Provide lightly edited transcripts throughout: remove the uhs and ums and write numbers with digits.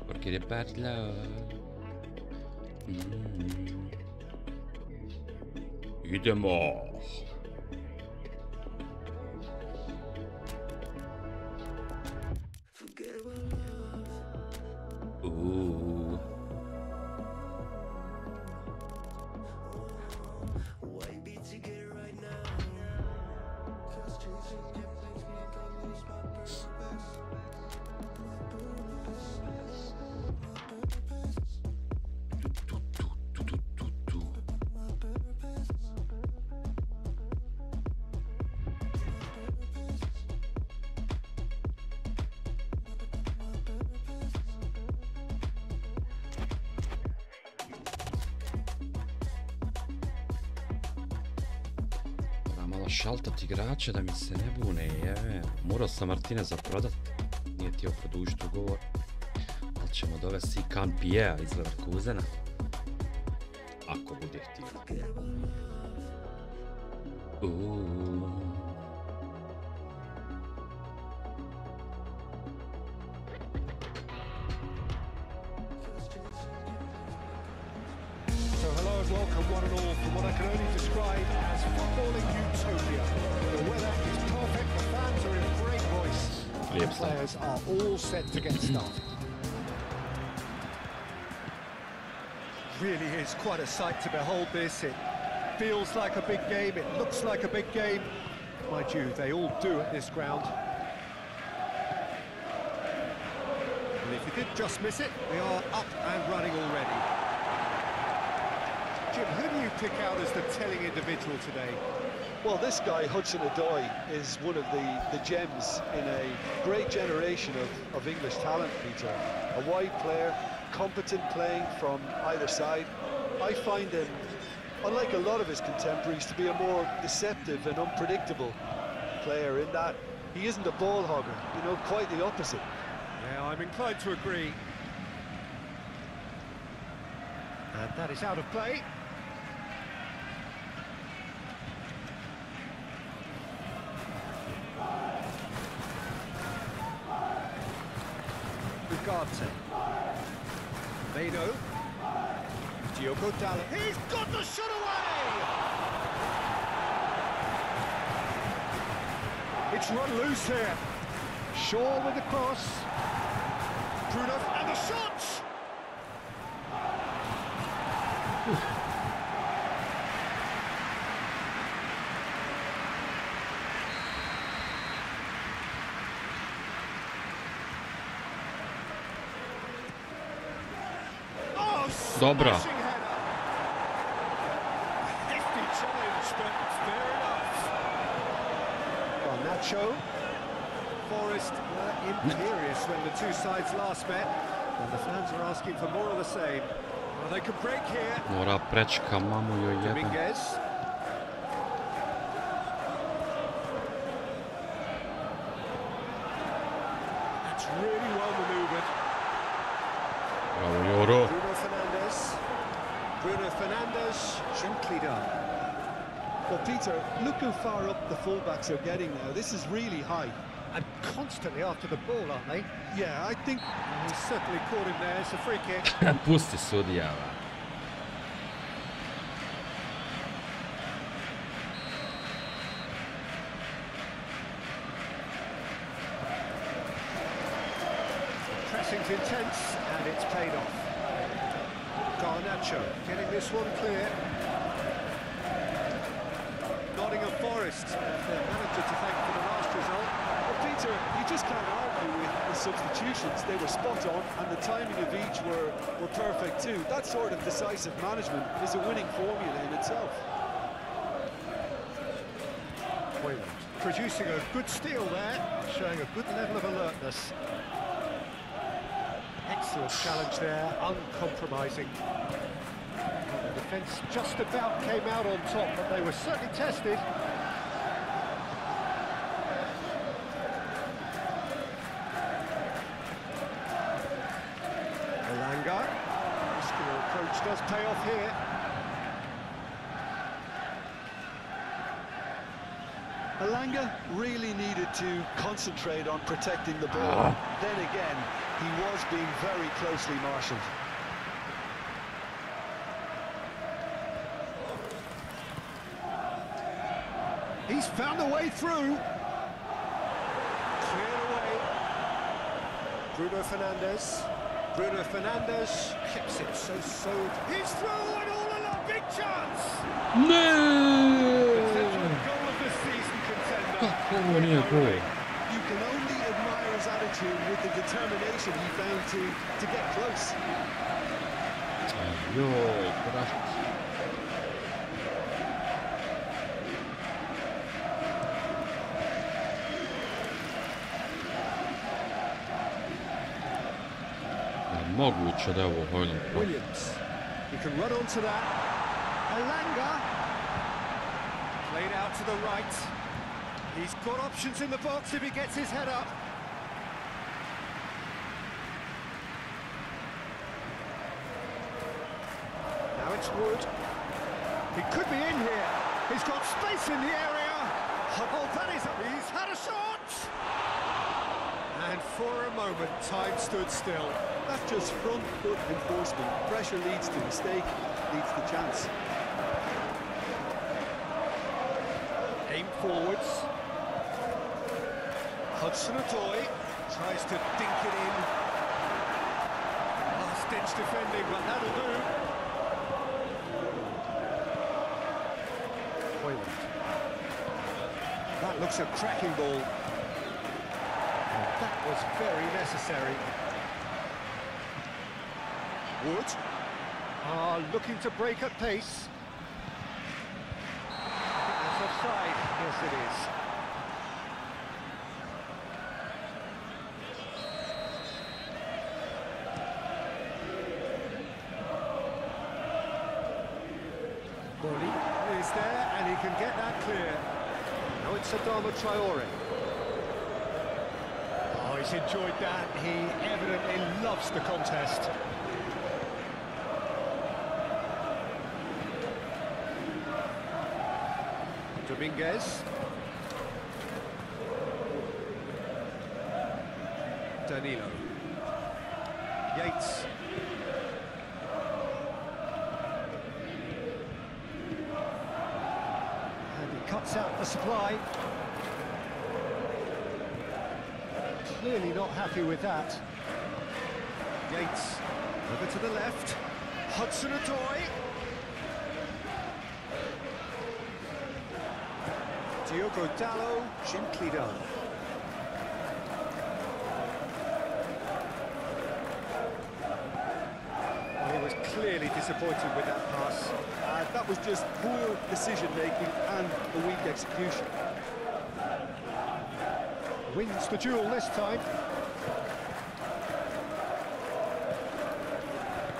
Porque de bad love. Idemo. Šaltat igrače da mi se ne bune, morao sam Martineza prodat, nije htio produžiti ugovor, ali ćemo dovesti i Kampija iz Leverkusena, ako bude htio. Welcome one and all from what I can only describe as footballing utopia. The weather is perfect, the fans are in great voice, and the players are all set to get started. Really is quite a sight to behold this. It feels like a big game, it looks like a big game. Mind you, they all do at this ground. And if you did just miss it, we are up and running already. Jim, who do you pick out as the telling individual today? Well, this guy, Hudson-Odoi, is one of the gems in a great generation of English talent, Peter. A wide player, competent playing from either side. I find him, unlike a lot of his contemporaries, to be a more deceptive and unpredictable player in that he isn't a ball hogger, you know, quite the opposite. Yeah, I'm inclined to agree. And that is out of play. Ugarte. Vodeno. Diogo Dalot. He's got the shot away! It's run loose here. Shaw with the cross. Bruno and the shot! Dobra. Nacho. Forest were imperious when the two sides last met, and the fans are asking for more of the same. Well, they could break here. Mora prečka, mamu joj jebem. Dominguez. That's really well maneuvered. Bravo, Joro. Bruno Fernandes, gently done. Well, Peter, look how far up the fullbacks are getting now. This is really high. And constantly after the ball, aren't they? Yeah, I think... He's certainly caught him there. It's a free kick. Pusti sudija. Pressing's intense, and it's paid off. Garnacho getting this one clear. Nottingham Forest, their manager to thank for the last result. Well, Peter, you just can't argue with the substitutions. They were spot on, and the timing of each were perfect too. That sort of decisive management is a winning formula in itself. Wayland producing a good steal there, showing a good level of alertness. Excellent challenge there, uncompromising. The defence just about came out on top, but they were certainly tested. Elanga. Muscular approach does pay off here. Elanga really needed to concentrate on protecting the ball. Then again, He was being very closely marshalled. He's found a way through. Cleared away. Bruno Fernandes. Bruno Fernandes keeps it so. He's through and all along. Big chance. No! Goal of the season contender. You can only admire his attitude with the determination he found to get close. Moguće da je ovo hojno. Williams. He can run onto that. Alanga. Played out to the right. He's got options in the box if he gets his head up. Now it's Wood. He could be in here. He's got space in the area. Oh, that is up. He's had a shot. And for a moment, time stood still. That's just front foot enforcement. Pressure leads to mistake, leads to chance. Aim forwards. Hudson-Odoi tries to dink it in. Last-ditch defending, but that'll do. Hoyland. That looks a cracking ball. And that was very necessary. Wood. Looking to break at pace. I think that's offside. Yes, it is. Bolje is there, and he can get that clear. Now it's Adama Traore. Oh, he's enjoyed that. He evidently loves the contest. Dominguez. Danilo. Yates. And he cuts out the supply. Clearly not happy with that. Yates. Over to the left. Hudson-Odoi. Diogo Dalot, gently done. Well, he was clearly disappointed with that pass. That was just poor decision-making and a weak execution. Wins the duel this time.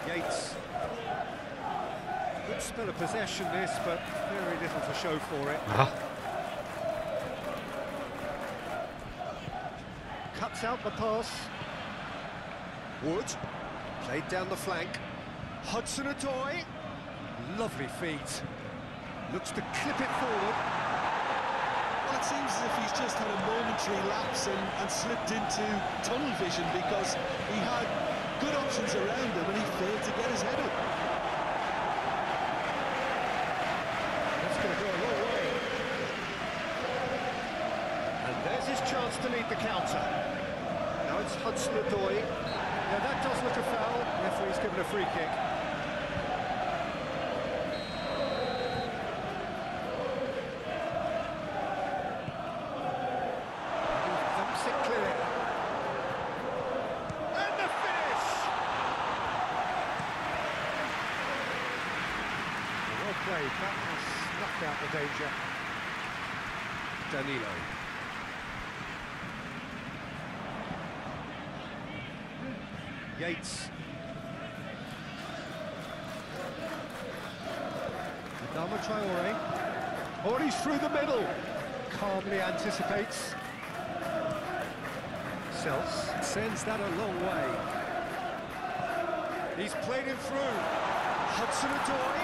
Yates. Good spell of possession this, but very little to show for it. Cuts out the pass. Wood, played down the flank. Hudson-Odoi, lovely feet. Looks to clip it forward. Well, it seems as if he's just had a momentary lapse and slipped into tunnel vision because he had good options around him and he failed to get his head up. That's going to go a long way. And there's his chance to lead the counter. Now it's Hudson-Odoi. Now that does look a foul. Referee's given a free kick. He thumps it clear. And the finish! Well played. That has snuffed out the danger. Danilo. Yates. Adama Traore. Oh, he's through the middle. Calmly anticipates. Sels sends that a long way. He's played him through. Hudson-Odoi.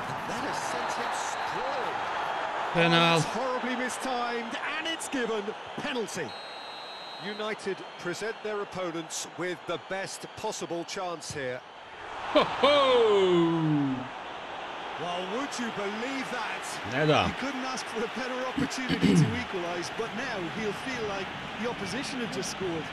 And that has sent him sprawling. Penal. Oh, horribly mistimed, and it's given penalty. United present their opponents with the best possible chance here. Ho, ho! Well, would you believe that? Ne da. He couldn't ask for a better opportunity to equalise, but now he'll feel like the opposition have just scored.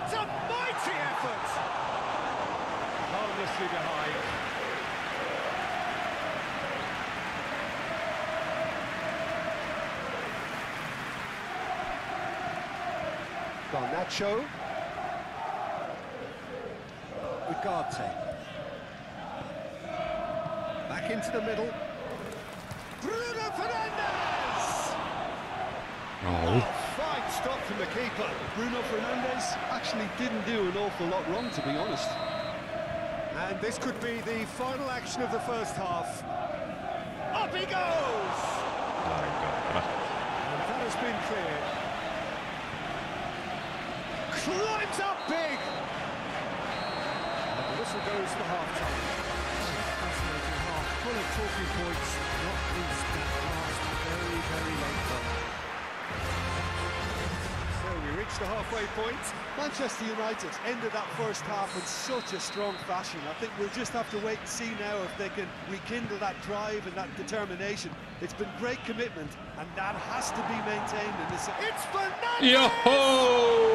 It's a mighty effort! Harmlessly behind. Garnacho. Ugarte. Back into the middle. Bruno Fernandes! Oh. Fine stop from the keeper. Bruno Fernandes actually didn't do an awful lot wrong, to be honest. And this could be the final action of the first half. Up he goes! My God. And that has been cleared. Climbs up big! And the whistle goes for half-time. Fascinating half, full of talking points, not least that last very, very late goal. So we reach the halfway point. Manchester United ended that first half in such a strong fashion. I think we'll just have to wait and see now if they can rekindle that drive and that determination. It's been great commitment, and that has to be maintained in this. It's Fernandes! Joho!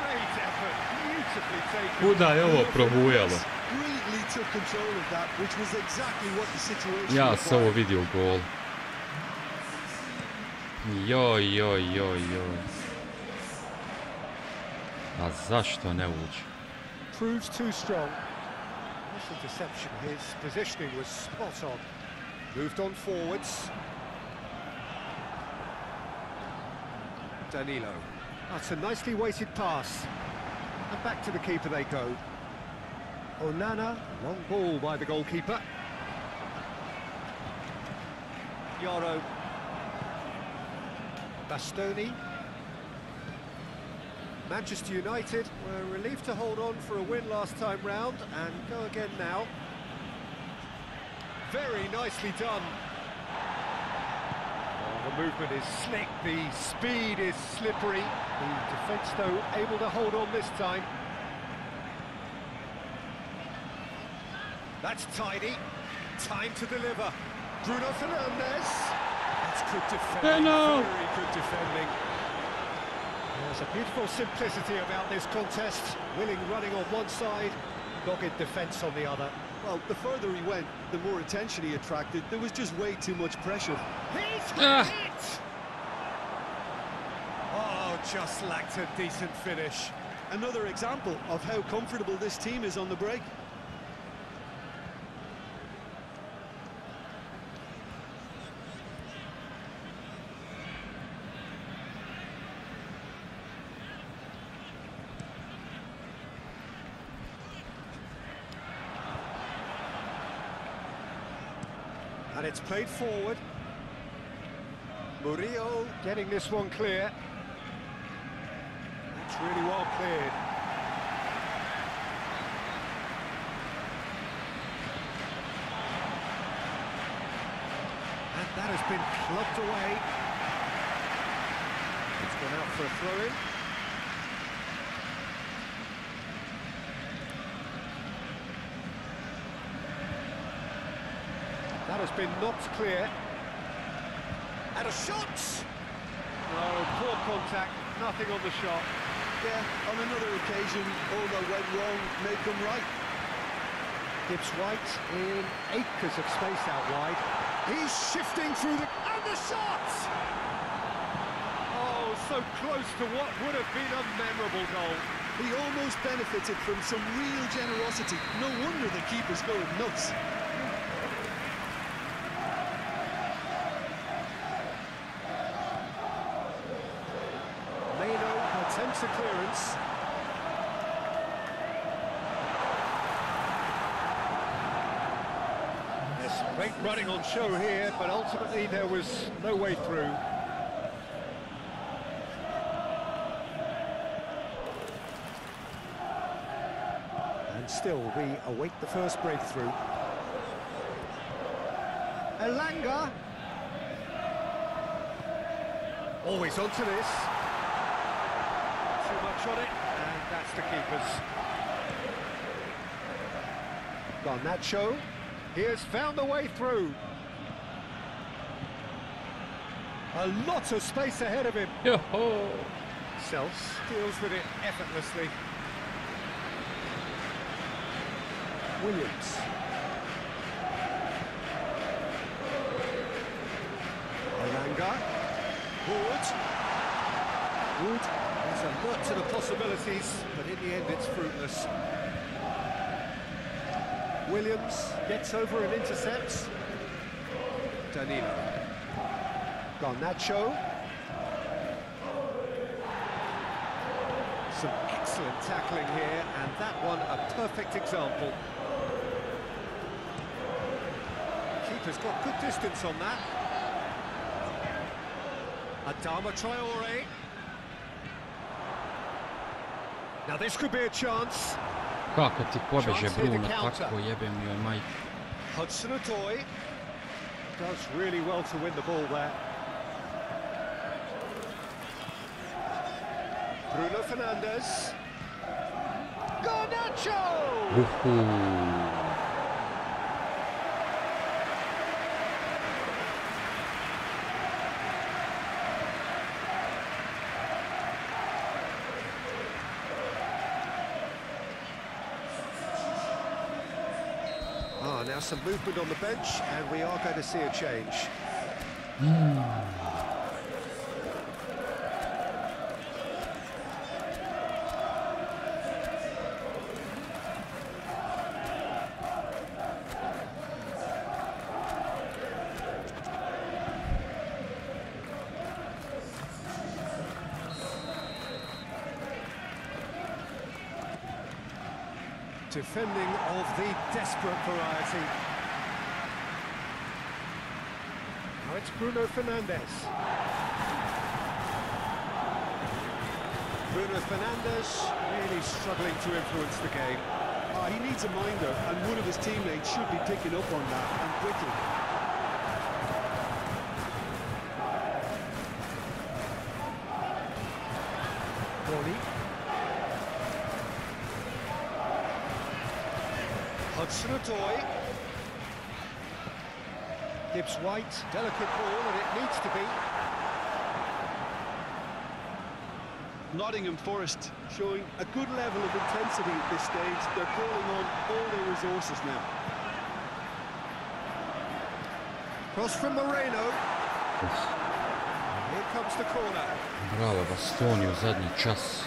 Great effort, beautifully taken. Kuda je ovo probujalo? Brilliantly took control of that, which was exactly what the situation Ja required. sam ovo vidio gol. Joj, joj, joj, joj. A zašto ne uđe? Proves too strong. That's a deception. His positioning was spot on. Moved on forwards. Danilo. That's a nicely weighted pass. And back to the keeper they go. Onana, long ball by the goalkeeper. Yaro. Bastoni. Manchester United were relieved to hold on for a win last time round and go again now. Very nicely done. Oh, the movement is slick, the speed is slippery. The defence, though, able to hold on this time. That's tidy. Time to deliver. Bruno Fernandes. That's good defending. Very good defending. There's a beautiful simplicity about this contest. Willing running on one side, dogged defence on the other. Well, the further he went, the more attention he attracted. There was just way too much pressure. He's hit! Oh, just lacked a decent finish. Another example of how comfortable this team is on the break. And it's played forward. Murillo getting this one clear. That's really well cleared. And that has been clubbed away. It's gone out for a throw-in. That has been knocked clear. And a shot! No, poor contact, nothing on the shot. Yeah, on another occasion, all that went wrong may come right. Gibbs White in acres of space out wide. He's shifting through the... And the shot! Oh, so close to what would have been a memorable goal. He almost benefited from some real generosity. No wonder the keeper's going nuts. Attempts a clearance. There's great running on show here, but ultimately there was no way through. And still, we await the first breakthrough. Elanga. Always onto this. Too much on it, and that's the keeper's. Garnacho. He has found a way through. A lot of space ahead of him. Yo-ho! Self deals with it effortlessly. Williams. Elanga. Wood. Wood is alert to the possibilities, but in the end it's fruitless. Williams gets over and intercepts. Danilo. Garnacho. Some excellent tackling here, and that one a perfect example. Keeper's got good distance on that. Adama Traore. Now this could be a chance. Kako ti pobeže Bruno tako jebem joj majku. Hudson-Odoi does really well to win the ball there. Bruno Fernandes. Garnacho! Now some movement on the bench, and we are going to see a change. Defending of the desperate variety. Now it's Bruno Fernandes. Bruno Fernandes really struggling to influence the game. He needs a minder, and one of his teammates should be picking up on that, and quickly. Bolje. Hudson-Odoi. Gibbs White, delicate ball, and it needs to be. Nottingham Forest showing a good level of intensity at this stage. They're calling on all their resources now. Cross from Moreno. Here comes the corner. Bravo, Bastoni u zadnji čas.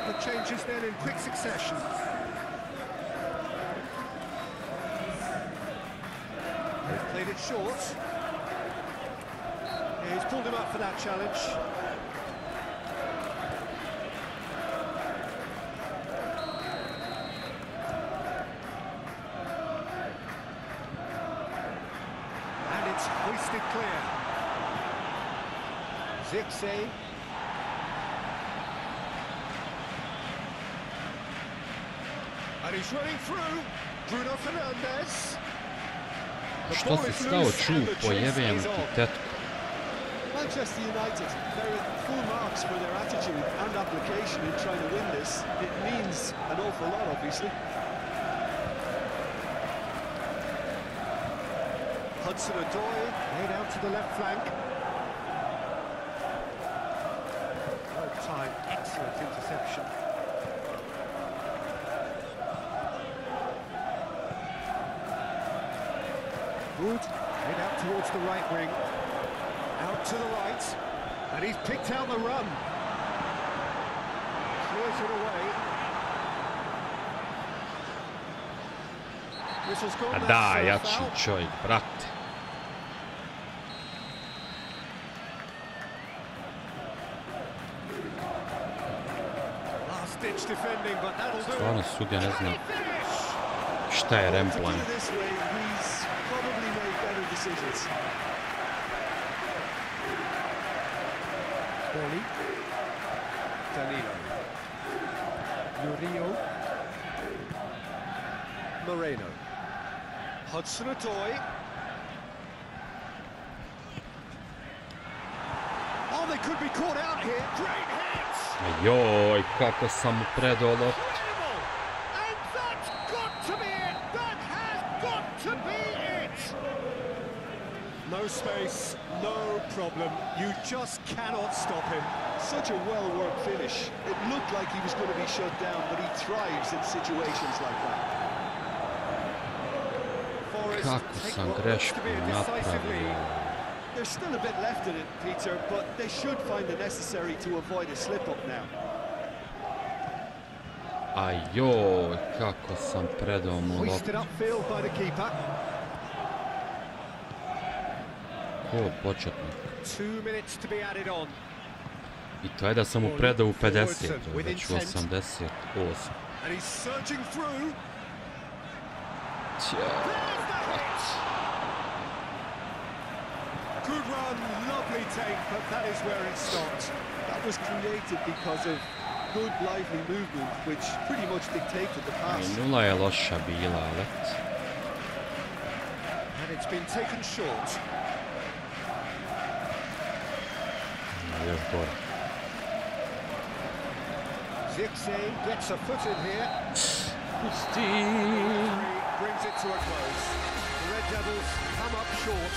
The changes then in quick succession. They've played it short. Yeah, he's pulled him up for that challenge. And it's hoisted clear. Zirkzee. And he's running through. Bruno Fernandes. Što si stao čup, pojebem ti tetku. Manchester United, they're at full marks for their attitude and application in trying to win this. It means an awful lot, obviously. Hudson-Odoi laid out to the left flank. Well timed, excellent interception. Good, head out towards the right wing. Out to the right, and he's picked out the run. Clears it away. Whistle's gone. A da, jači čovjek, brate. Last ditch defending, but that'll do. Stvarno sudja ne zna šta je remplan. Bolje. Danilo. Murillo. Moreno. Hudson-Odoi. Oh, they could be caught out here. Great hits! Joj, kako sam mu predao loptu. And that's got to be it! That has got to be it! No space, no problem. You just cannot stop him. Such a well-worked finish. It looked like he was going to be shut down, but he thrives in situations like that. Kako sam grešku napravio. There's still a bit left in it, Peter, but they should find the necessary to avoid a slip-up now. A joj, kako sam predao mu Hoisted loptu. upfield by the keeper. Ko početnik. 2 minutes to be added on. I to je da sam mu predao u 50, to je već u 88. And he's searching through. Good run, lovely take, but that is where it stopped. That was created because of good, lively movement, which pretty much dictated the pass. I nula je loša bila, let. And it's been taken short. Još gore. Zirkzee gets a foot in here. Pusti! Brings it to a close. The Red Devils come up short.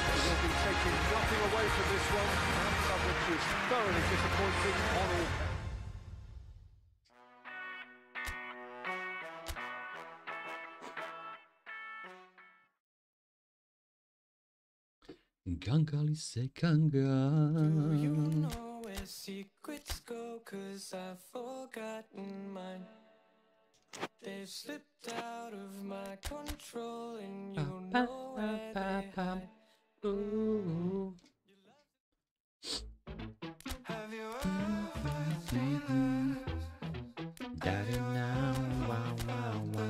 They will be taking nothing away from this one, and some which is thoroughly disappointing on all. Gangali se kanga. Do you know where secrets go? 'Cause I've forgotten mine. They've slipped out of my control, and you know where they hide. Ooh. Have you ever seen Daddy now, wow, wow, wow.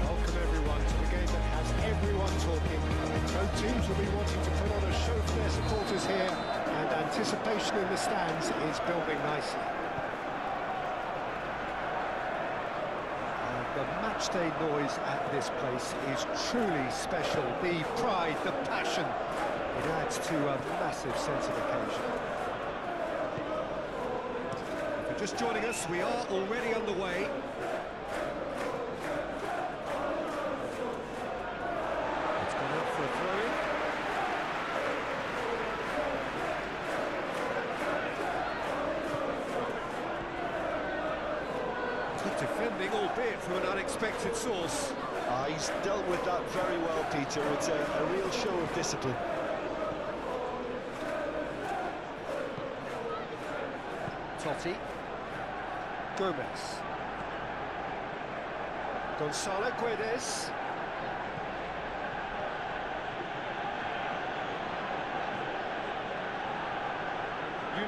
Welcome everyone to the game that has everyone talking. Both teams will be wanting to put on a show for their supporters here, and anticipation in the stands is building nicely. The matchday noise at this place is truly special. The pride, the passion, it adds to a massive sense of occasion. If you're just joining us, we are already underway. It's gone out for a throw-in. Good defending, albeit from an unexpected source. He's dealt with that very well, Peter. It's a real show of discipline. Totti. Gomez. Gonzalo Guedes.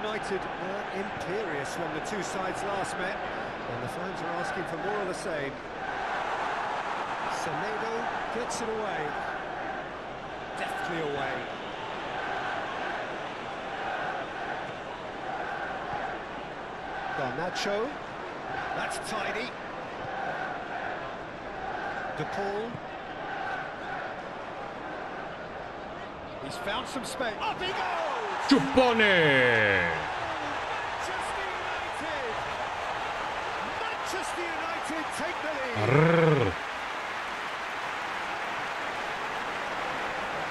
United were imperious when the two sides last met, and the fans are asking for more of the same. Semedo gets it away. Deftly away. Garnacho. That's tidy. De Paul. He's found some space. Up he goes! Čupone! Manchester United take the lead. Rrrr.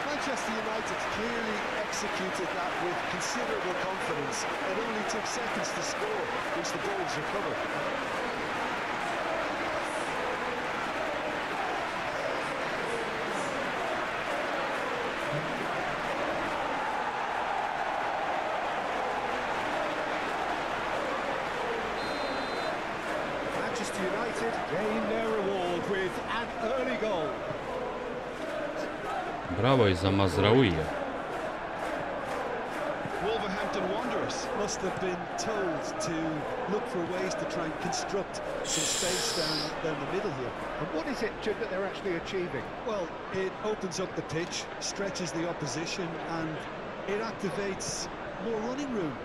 Manchester United clearly executed that with considerable confidence. It only took seconds to score, which the Bulls recovered. Manchester United gain their reward with an early goal. Bravo i za Mazraoui-a. Wolverhampton Wanderers must have been told to look for ways to try and construct some space down the middle here. And what is it, Jim, that they're actually achieving? Well, it opens up the pitch, stretches the opposition, and it activates more running room.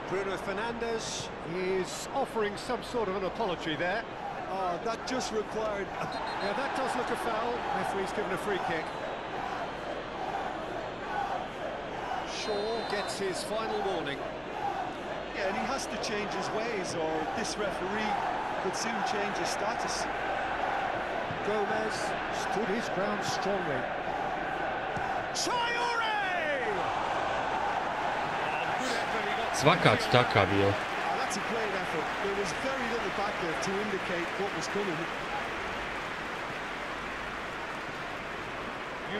Bruno Fernandes is offering some sort of an apology there. Oh, that just required... Yeah, that does look a foul. Referee's given a free kick. Shaw gets his final warning. Yeah, and he has to change his ways, or this referee could soon change his status. Gomez stood his ground strongly. Svaka taka bio. That's a great effort. There was very little back there to indicate what was coming.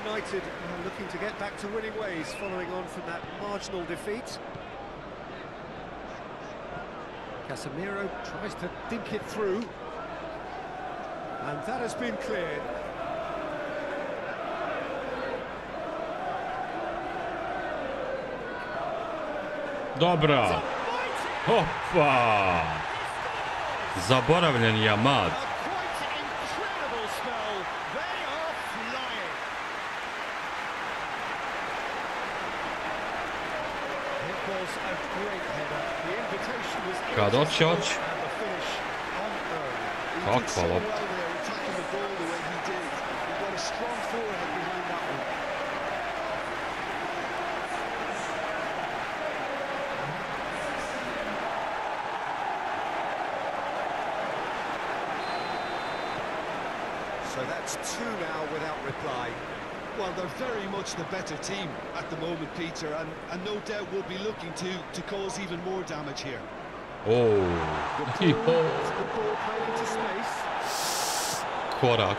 United are looking to get back to winning ways following on from that marginal defeat. Casemiro tries to dink it through. And that has been cleared. Dobra. Hopa. Zaboravljen je Amad. Kad hoće. Kakva lopta. So that's two now without reply. Well, they're very much the better team at the moment, Peter, and no doubt will be looking to cause even more damage here. Oh. The ball played into space. Korak.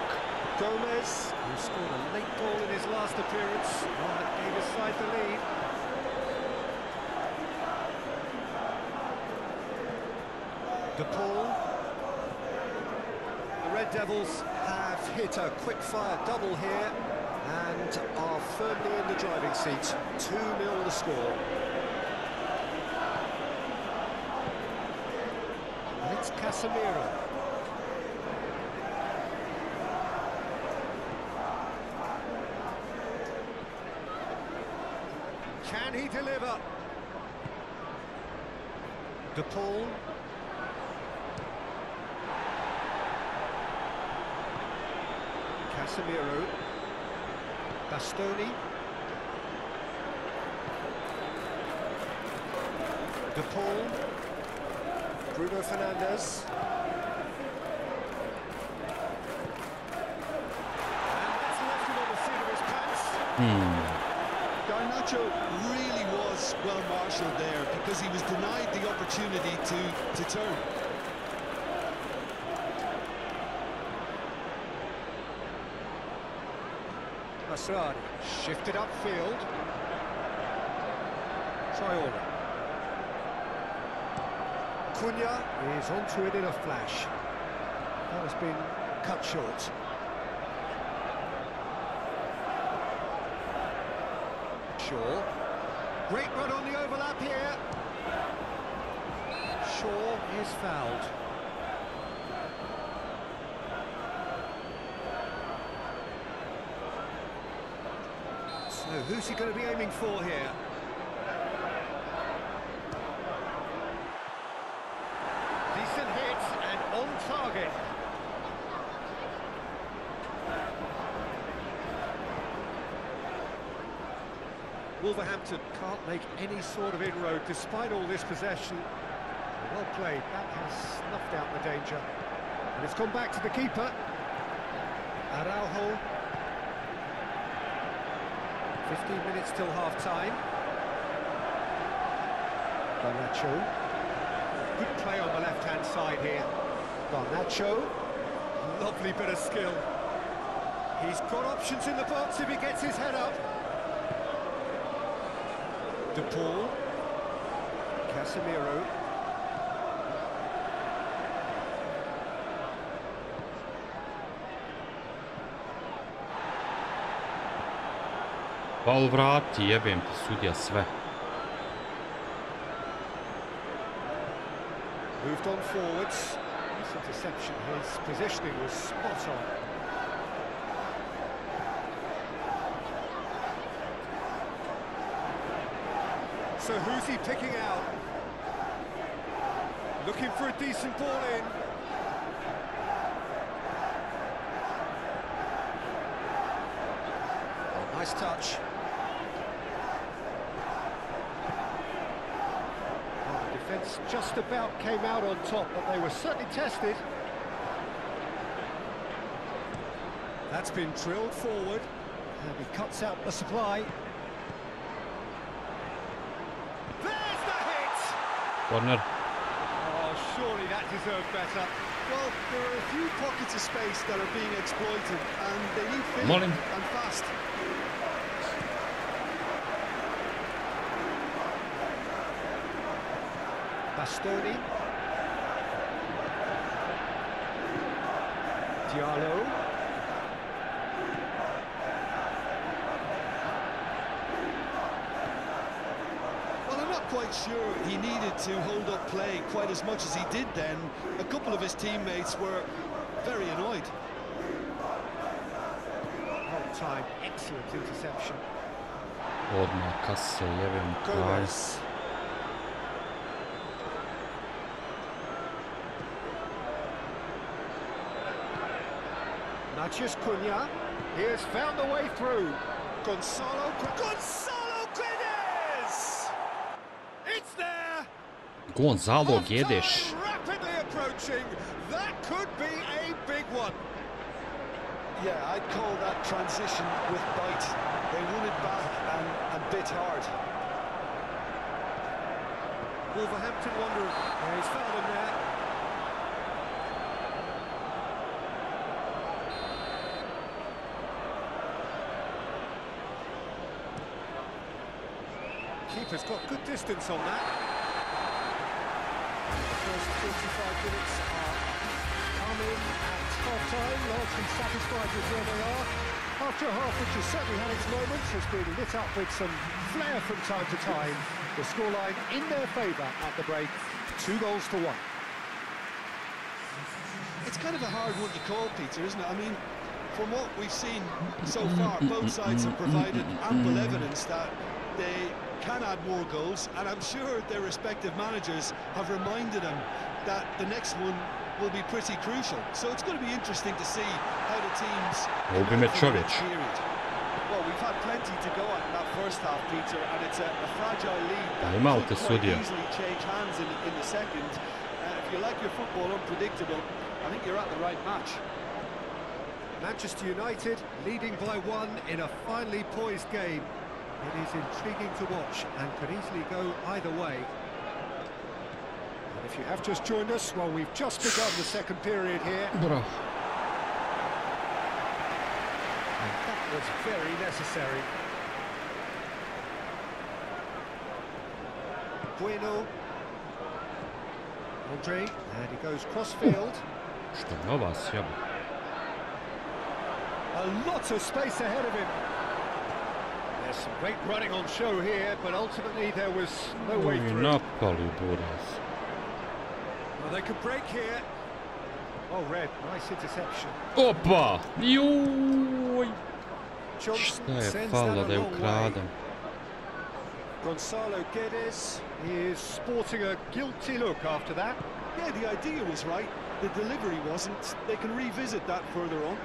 Gomez, who scored a late goal in his last appearance, one that gave his side the lead. DePaul. The Red Devils have hit a quick-fire double here and are firmly in the driving seat. 2-0 the score. And it's Casemiro. Can he deliver? DePaul. Casemiro. Bastoni. DePaul. Bruno Fernandes. And that's left him on the seat of his pants. Garnacho really was well marshalled there because he was denied the opportunity to turn. Masrani shifted upfield. Traore. Cunha is onto it in a flash. That has been cut short. Shaw. Great run on the overlap here. Shaw is fouled. So who's he going to be aiming for here? Decent hit and on target. Wolverhampton can't make any sort of inroad despite all this possession. Well played, that has snuffed out the danger. And it's gone back to the keeper. Araujo. 15 minutes till half-time. Garnacho. Good play on the left-hand side here. Garnacho. Lovely bit of skill. He's got options in the box if he gets his head up. De Paul. Casemiro. Paul vrati, jebem ti sudija sve. Moved on forwards. This interception, his positioning was spot on. So who's he picking out? Looking for a decent ball in. Oh, nice touch. Defence just about came out on top, but they were certainly tested. That's been drilled forward, and he cuts out the supply. There's the hit! Corner. Oh, surely that deserved better. Well, there are a few pockets of space that are being exploited, and they need filling and fast. Bastoni. Diallo. Well, I'm not quite sure he needed to hold up play quite as much as he did then. A couple of his teammates were very annoyed. On time, excellent interception. Odmah kase, jebem kraj. Natchez Cunha, he has found the way through. Gonzalo Guedes! It's there! Gonzalo Guedes. Rapidly approaching, that could be a big one. Yeah, I'd call that transition with bite. They won it back and bit hard. Wolverhampton Wanderers, he's found him there. Keeper's got good distance on that. The first 45 minutes are coming at half-time, largely satisfied with where they are. After a half which has certainly had its moments, has been lit up with some flair from time to time. The scoreline in their favour at the break, 2-1. It's kind of a hard one to call, Peter, isn't it? I mean, from what we've seen so far, both sides have provided ample evidence that they can add more goals, and I'm sure their respective managers have reminded them that the next one will be pretty crucial. So it's going to be interesting to see how the teams period. Well, we've had plenty to go at in that first half, Peter, and it's a fragile lead that could quite easily change hands in the second. If you like your football unpredictable, I think you're at the right match. Manchester United leading by 1 in a finely poised game. It is intriguing to watch and could easily go either way. And if you have just joined us, well, we've just begun the second period here. Bro. And that was very necessary. Bueno. Andre, and he goes cross-field. Što je ova sjaba? A lot of space ahead of him. There's some great running on show here, but ultimately there was no way through. Napali buraz. Well, they could break here. Oh, Red, nice interception. Opa! Juuuuj! Johnson Šta je sends falo that da je a long way. ukradem? Gonzalo Guedes is sporting a guilty look after that. Yeah, the idea was right, the delivery wasn't. They can revisit that further on.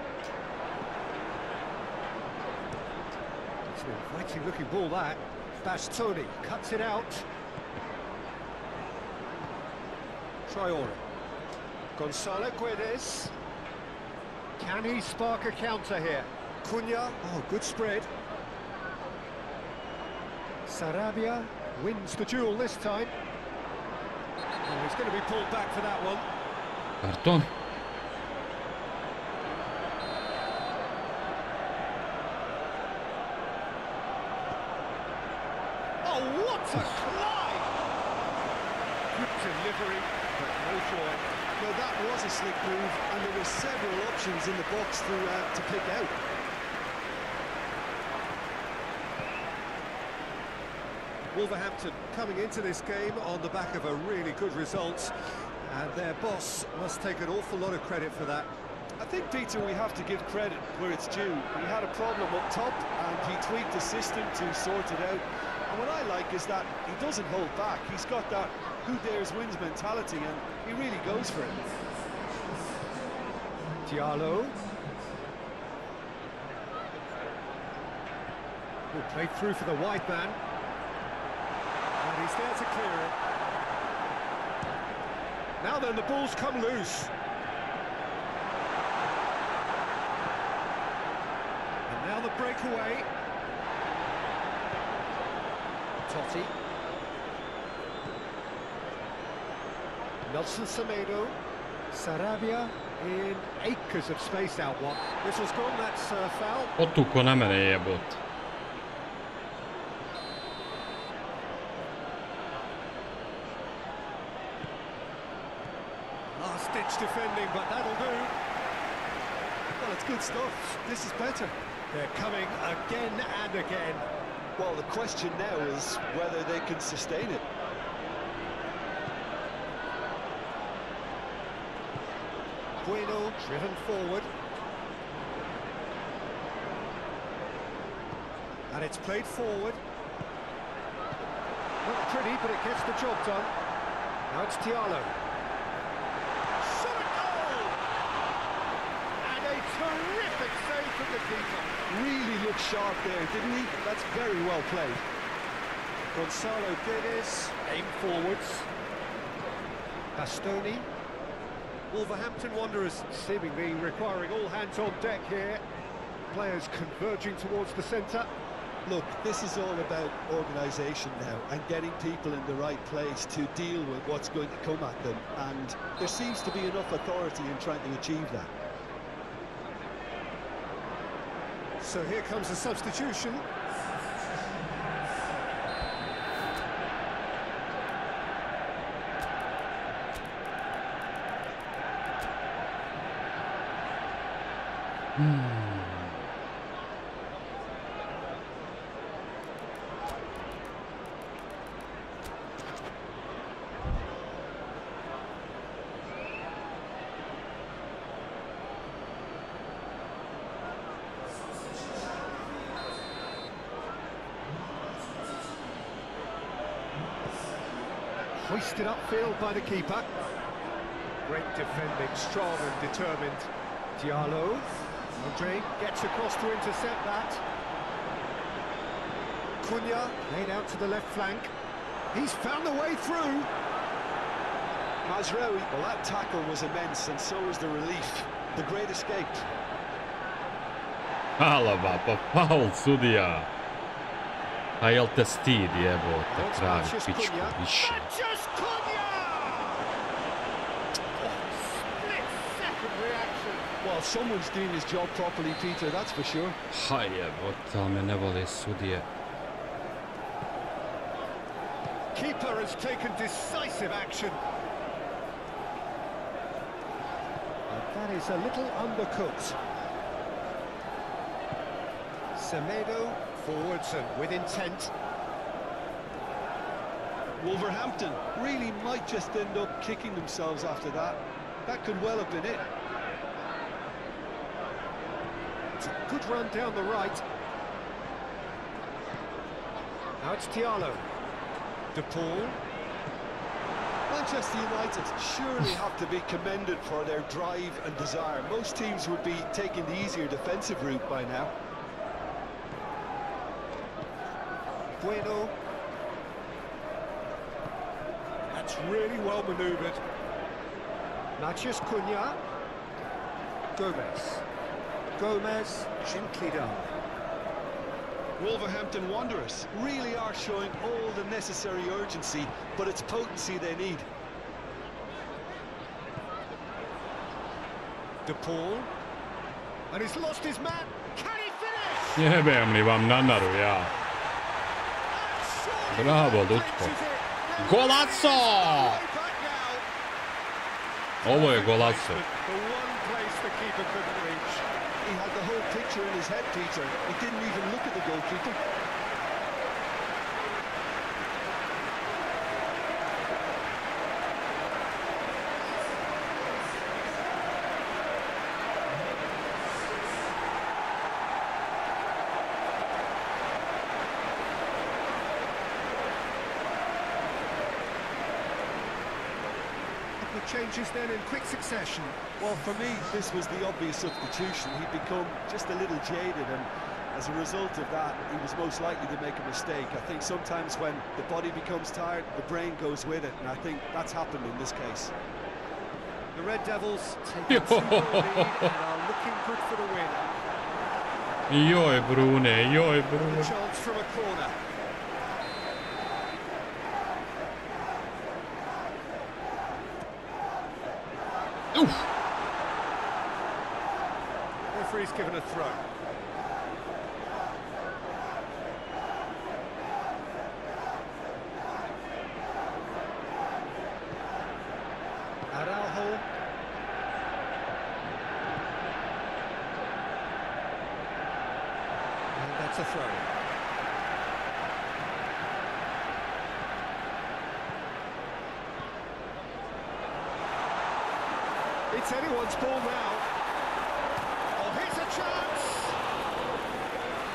It's an inviting looking ball, that. Bastoni cuts it out. Traore. Gonzalo Guedes. Can he spark a counter here? Cunha, oh, good spread. Sarabia wins the duel this time. Oh, he's going to be pulled back for that one. Karton. Oh, what a climb! Good delivery, but no joy. No, that was a slick move, and there were several options in the box to pick out. Wolverhampton coming into this game on the back of a really good result, and their boss must take an awful lot of credit for that. I think, Peter, we have to give credit where it's due. He had a problem up top, and he tweaked the system to sort it out. And what I like is that he doesn't hold back. He's got that who dares wins mentality, and he really goes for it. Diallo. Who played through for the wide man. And he's there to clear it. Now then, the ball's come loose. And now the breakaway. Totti. Nelson Semedo. Sarabia in acres of space out one. Whistle's gone, that's foul. Otuko na mene jebot. Last-ditch defending, but that'll do. Well, it's good stuff. This is better. They're coming again and again. Well, the question now is whether they can sustain it. Bueno driven forward. And it's played forward. Not pretty, but it gets the job done. Now it's Diallo. Shot a goal! And a terrific save from the keeper. Really looked sharp there, didn't he? That's very well played. Gonzalo Guedes, aim forwards. Bastoni. Wolverhampton Wanderers seemingly requiring all hands on deck here. Players converging towards the centre. Look, this is all about organisation now and getting people in the right place to deal with what's going to come at them. And there seems to be enough authority in trying to achieve that. So here comes a substitution. Hoisted upfield by the keeper. Great defending, strong and determined. Diallo. Andre gets across to intercept that. Cunha laid out to the left flank. He's found the way through. Mazraoui, well, that tackle was immense, and so was the relief. The great escape. Alaba, pa faul sudija. A jel te stid jebote, pravi pičku više. Just Cunha! Split-second reaction. Well, someone's doing his job properly, Peter, that's for sure. Ha jebote, ali me ne vole sudije. Keeper has taken decisive action. And that is a little undercooked. Semedo forwards and with intent. Wolverhampton really might just end up kicking themselves after that. That could well have been it. It's a good run down the right. Now it's Diallo. De Paul. Manchester United surely have to be commended for their drive and desire. Most teams would be taking the easier defensive route by now. Bueno. That's really well manoeuvred. Mathias Cunha. Gomez. Gomez, gently done. Wolverhampton Wanderers really are showing all the necessary urgency, but it's potency they need. De Paul. And he's lost his man. Can he finish? Jebem li vam na naru, ja. Bravo, Lutko. Golaco! Ovo je golaco. The one place the keeper couldn't reach. He had the whole picture in his head, Peter. He didn't even look at the goalkeeper. Changes then in quick succession. Well, for me, this was the obvious substitution. He'd become just a little jaded, and as a result of that, he was most likely to make a mistake. I think sometimes when the body becomes tired, the brain goes with it, and I think that's happened in this case. The Red Devils take a 2-0 lead and are looking good for the win. Joj, Brune, joj, A Brune. chance from a corner. Oof. Referee's given a throw. Araujo. And that's a throw. It's anyone's ball now. Oh, here's a chance!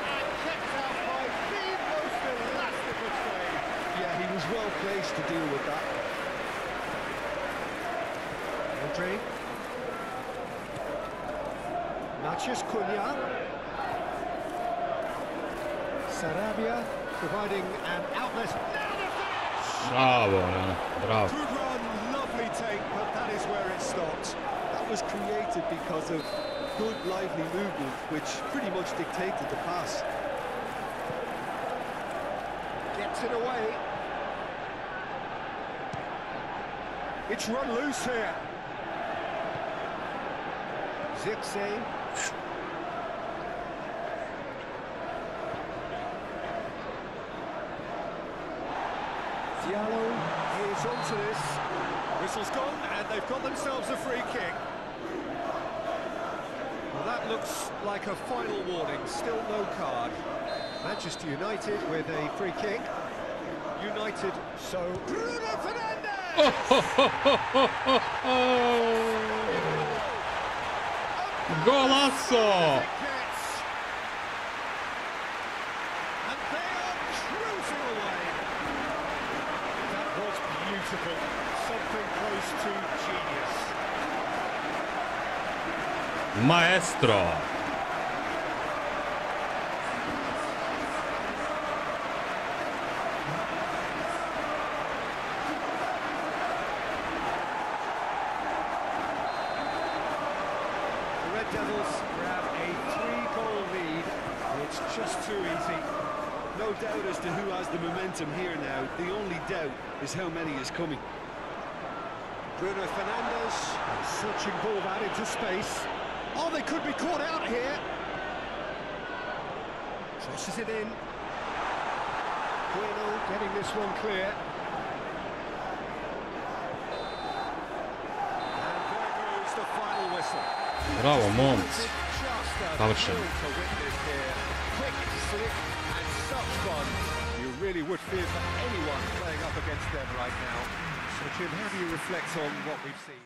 And kept out by the most elastic of save. Yeah, he was well placed to deal with that. Andre. Mathias Cunha. Sarabia providing an outlet. Now the finish! Bravo, ja, bravo. Good run, lovely take, but that is where it stopped. That was created because of good, lively movement, which pretty much dictated the pass. Gets it away. It's run loose here. Zirkzee. Diallo is onto this. Whistle's gone, and they've got themselves a free kick. Well, that looks like a final warning. Still no card. Manchester United with a free kick. United, so Bruno Fernandes! Golazo! And they are cruising away. That was beautiful. Something close to genius. Maestro! The Red Devils grab a 3-goal lead. It's just too easy. No doubt as to who has the momentum here now. The only doubt is how many is coming. Bruno Fernandes searching ball out into space. Oh, they could be caught out here. Crosses it in. Bueno getting this one clear. And there goes the final whistle. Bravo, momci. Just a Savršeno. thrill to witness here. Quick, slick, and such fun. You really would fear for anyone playing up against them right now. So, Jim, how do you reflect on what we've seen?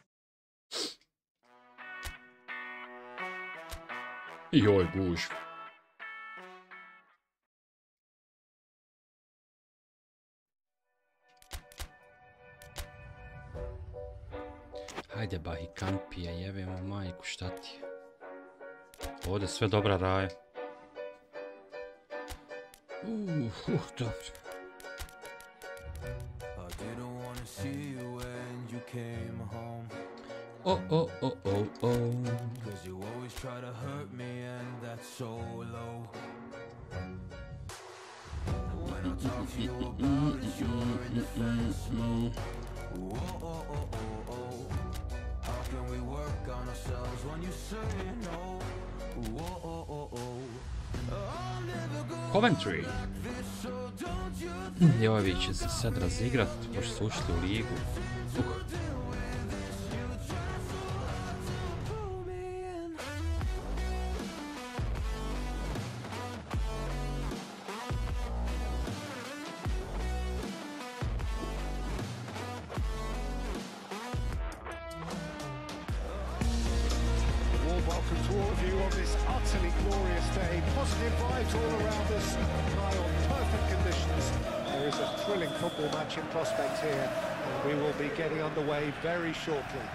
Joj, gužva. Hajde, bahi kampije, jebemo majku, šta ti je? Ovdje sve dobra raja. Dobro. Oh. Cause you always try to hurt me and that's so low. When I talk to you about it, you're in defense mode. Oh. How can we work on ourselves when you say no? Coventry. I ovi će se sad razigrat, pošto su ušli u ligu. Prospect here, and we will be getting underway very shortly.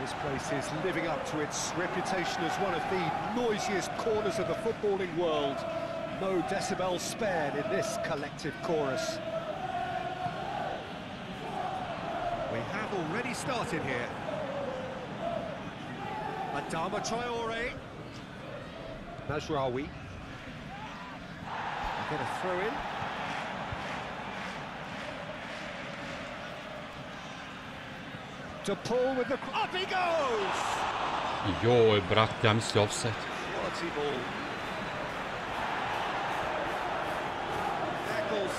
This place is living up to its reputation as one of the noisiest corners of the footballing world. No decibels spared in this collective chorus. We have already started here. Adama Traore. Mazraoui. Get a throw in. DePaul with the... Up he goes! Joj, brate, ja mislio offset. Quality ball. Eccles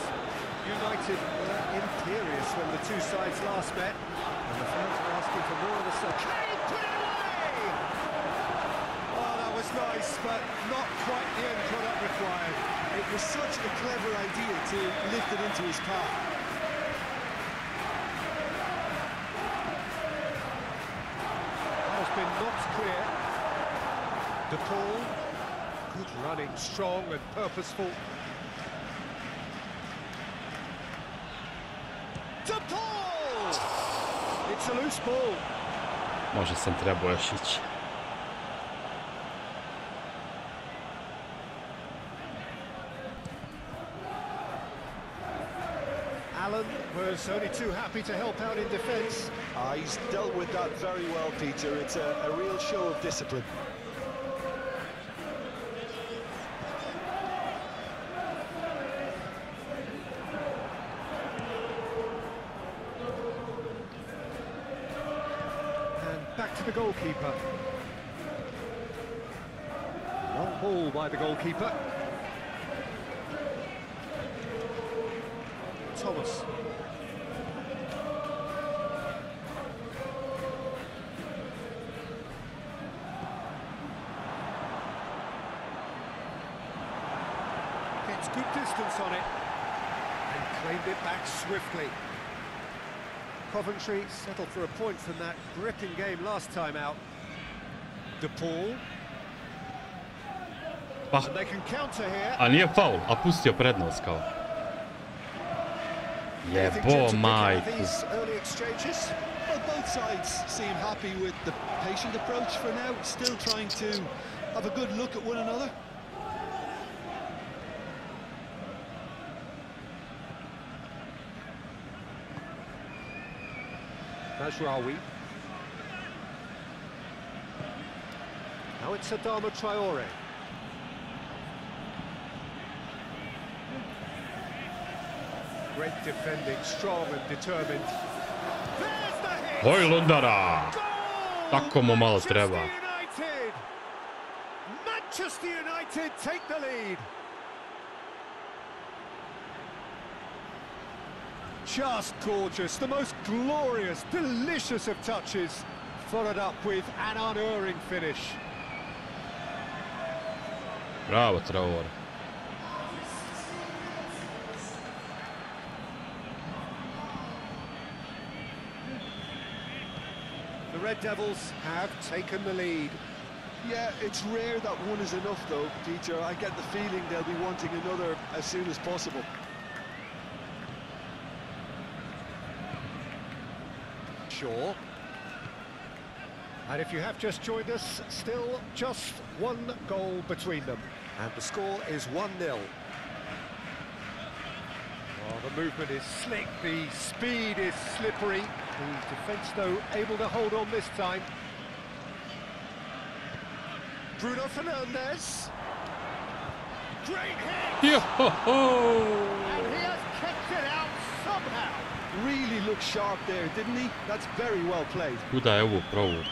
United were imperious when the two sides last met. And the fans were asking for more of the stuff. Kane put it away! Oh, that was nice, but not quite the end product required. It was such a clever idea to lift it into his path. Has been knocked clear. DePaul, good running, strong and purposeful. DePaul! It's a loose ball. Možda sam trebao još ići. Was only too happy to help out in defence. He's dealt with that very well, Peter. It's a real show of discipline. And back to the goalkeeper. Long ball by the goalkeeper. Thomas. Gets good distance on it and claimed it back swiftly. Coventry settled for a point from that gripping game last time out. DePaul. Pa, And they can counter here. a nije faul, a pustio prednost kao. Jebo majku. These early exchanges. Well, both sides seem happy with the patient approach for now, still trying to have a good look at one another. Mazraoui. Now it's Adama Traore. Great defending, strong and determined. There's the hit! Hojlundara! Tako mu malo treba. Manchester United take the lead. Just gorgeous, the most glorious, delicious of touches, followed up with an unerring finish. Bravo, Traore. The Red Devils have taken the lead. Yeah, it's rare that one is enough though, Peter. I get the feeling they'll be wanting another as soon as possible. Shaw. And if you have just joined us, still just one goal between them. And the score is 1-0. Oh, the movement is slick, the speed is slippery. The defence, though, able to hold on this time. Bruno Fernandes. Great hit! Yo-ho-ho! And he has kept it out somehow. Really looked sharp there, didn't he? That's very well played. Kuda je ovo provo?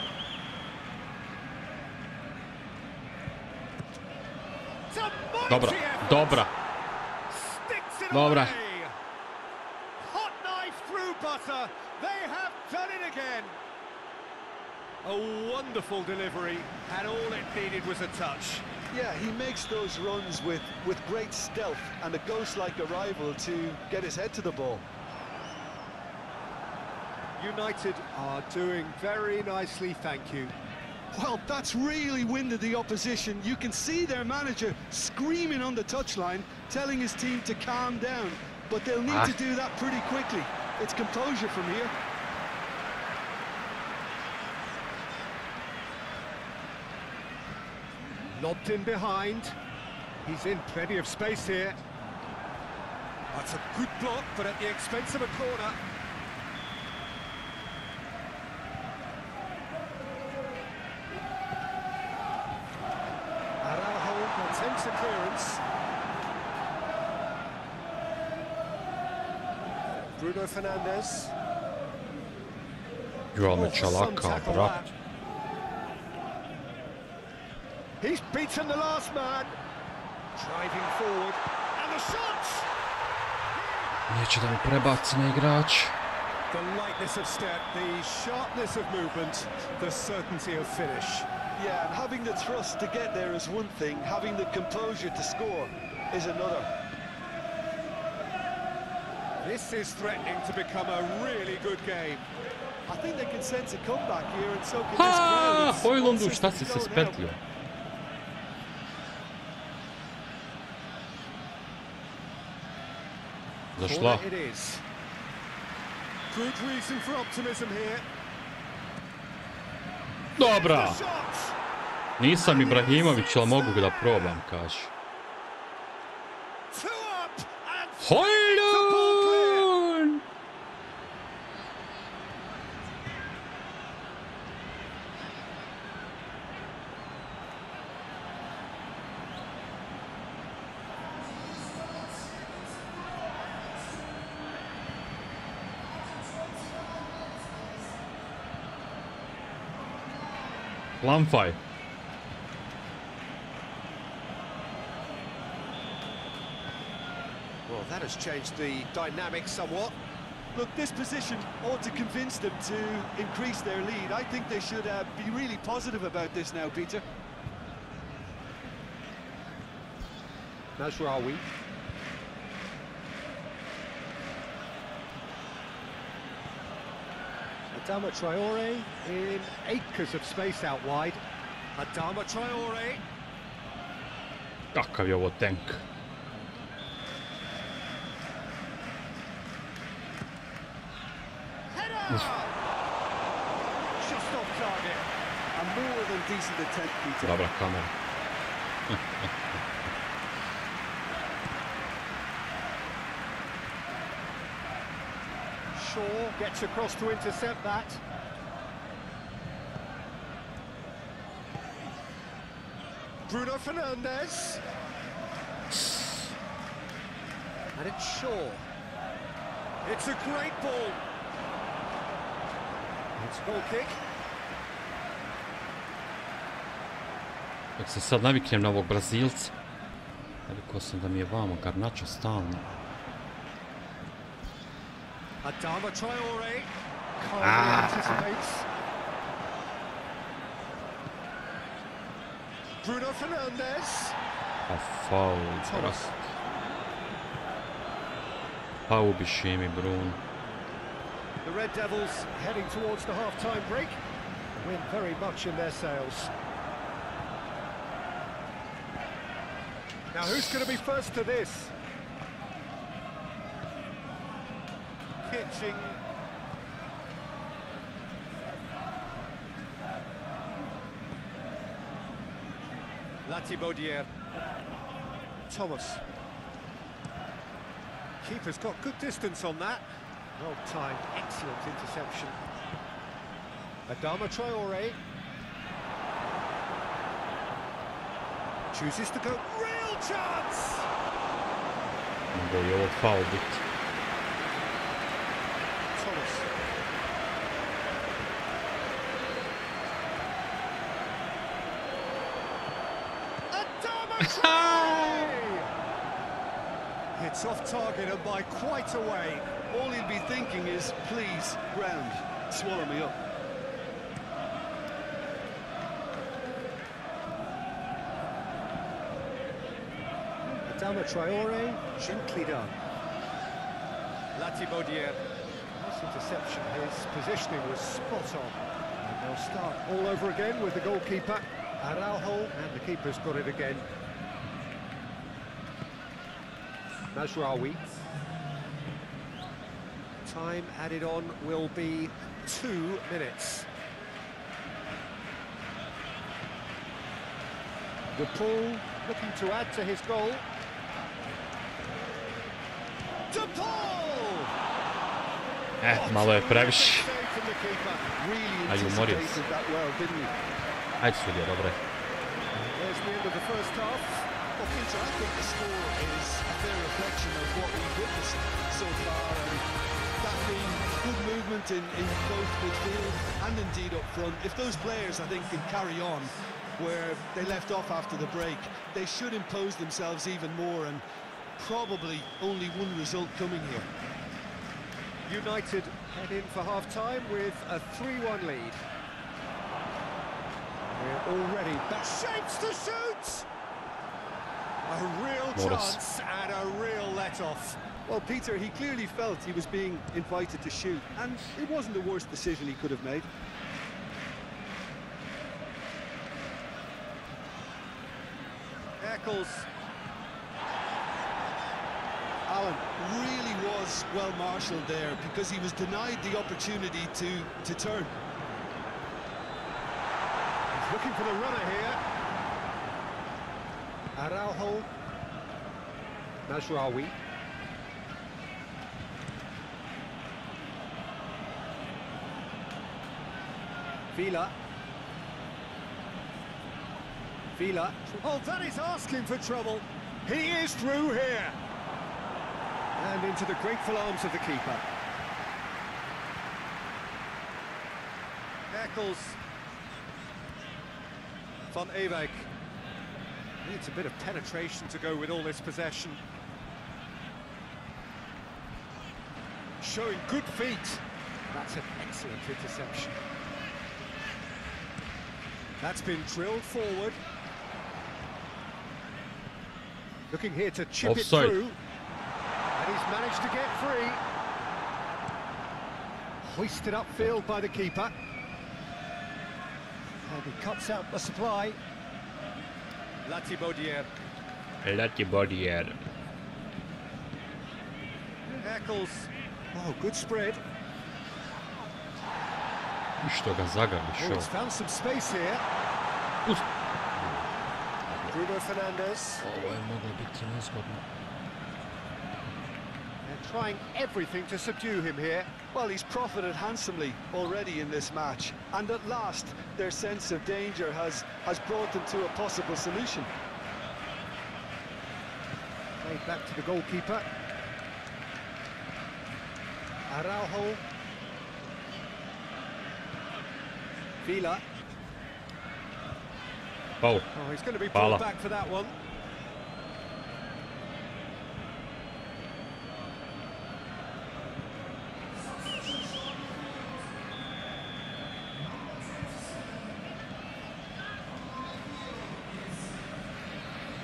Dobra, dobra. Dobra. Hot knife through butter. They have done it again. A wonderful delivery, and all it needed was a touch. Yeah, he makes those runs with great stealth and a ghost-like arrival to get his head to the ball. United are doing very nicely, thank you. Well, that's really winded the opposition. You can see their manager screaming on the touchline, telling his team to calm down. But they'll need to do that pretty quickly. It's composure from here. Lobbed in behind. He's in plenty of space here. That's a good block, but at the expense of a corner. Attempts a clearance. Bruno Fernandes. Joao Čalaka, brat. He's beaten the last man. Driving forward. And the shots! Neće da mu prebaci na igrač. The lightness of step, the sharpness of movement, the certainty of finish. Yeah, and having the thrust to get there is one thing, having the composure to score is another. This is threatening to become a really good game. I think they can sense a comeback here, and so can this Ha! crowd. Hojlundu, šta si se spetlio? Zašla? It is. Good reason for optimism here. Dobra! Nisam Ibrahimović, ali mogu ga da probam, kaži. Hojlund! Lamfaj. Well, that has changed the dynamic somewhat. Look, this position ought to convince them to increase their lead. I think they should be really positive about this now, Peter. Najraoui. Adama Traore in acres of space out wide. Adama Traore. Kakav je ovo tank. Just off target. A more than decent attempt, Peter. Dobra kamera. Shaw gets across to intercept that. Bruno Fernandes. And it's Shaw. It's a great ball. It's goal kick. Dok se sad naviknem na ovog Brazilca. Rekao sam da mi je vamo Garnacho stalno. Adama Traore calmly anticipates. Bruno Fernandes. A faul, brat. Pa ubiši mi, Bruno. The Red Devils heading towards the half-time break. Win very much in their sails. Now who's going to be first to this? Pitching. Bolje. Thomas. Keeper's got good distance on that. Well timed, excellent interception. Adama Traore. Chooses to go, real chance! Mogu je ovo faul biti. Thomas. Adama Traore! It's off target and by quite a way. All he'll be thinking is, please, ground, swallow me up. Adama Traore, gently done. Bolje. Nice interception, his positioning was spot on. And they'll start all over again with the goalkeeper, Araujo, and the keeper's got it again. Mazraoui. Time added on will be 2 minutes. De Paul looking to add to his goal. De Paul! Malo je previše. Ajde, umorio se. Ajde sudija, dobro je. There's the end of the first half. Well, Peter, I think the score is a fair reflection of what we've witnessed so far, and that being good movement in both midfield and indeed up front. If those players, I think, can carry on where they left off after the break, they should impose themselves even more, and probably only one result coming here. United head in for half-time with a 3-1 lead. We're already back. Shapes to shoot! A real chance and a real let-off. Well, Peter, he clearly felt he was being invited to shoot, and it wasn't the worst decision he could have made. Eccles. Alan really was well marshalled there because he was denied the opportunity to turn. He's looking for the runner here. Araujo. Mazraoui. Villa. Oh, that is asking for trouble. He is through here. And into the grateful arms of the keeper. Eccles. Van Ewijk. Needs a bit of penetration to go with all this possession. Showing good feet. That's an excellent interception. That's been drilled forward. Looking here to chip Offside. it through. And he's managed to get free. Hoisted upfield by the keeper. And he cuts out the supply. Bolje. Bolje. Eccles. Oh, good spread. Što ga zagrli, Oh, šo. he's found some space here. Bruno Fernandes. Ovo je moglo biti nezgodno. They're trying everything to subdue him here. Well, he's profited handsomely already in this match, and at last their sense of danger has brought them to a possible solution. Played back to the goalkeeper. Araujo. Villa. Pau. Oh, he's going to be Hvala. pulled back for that one.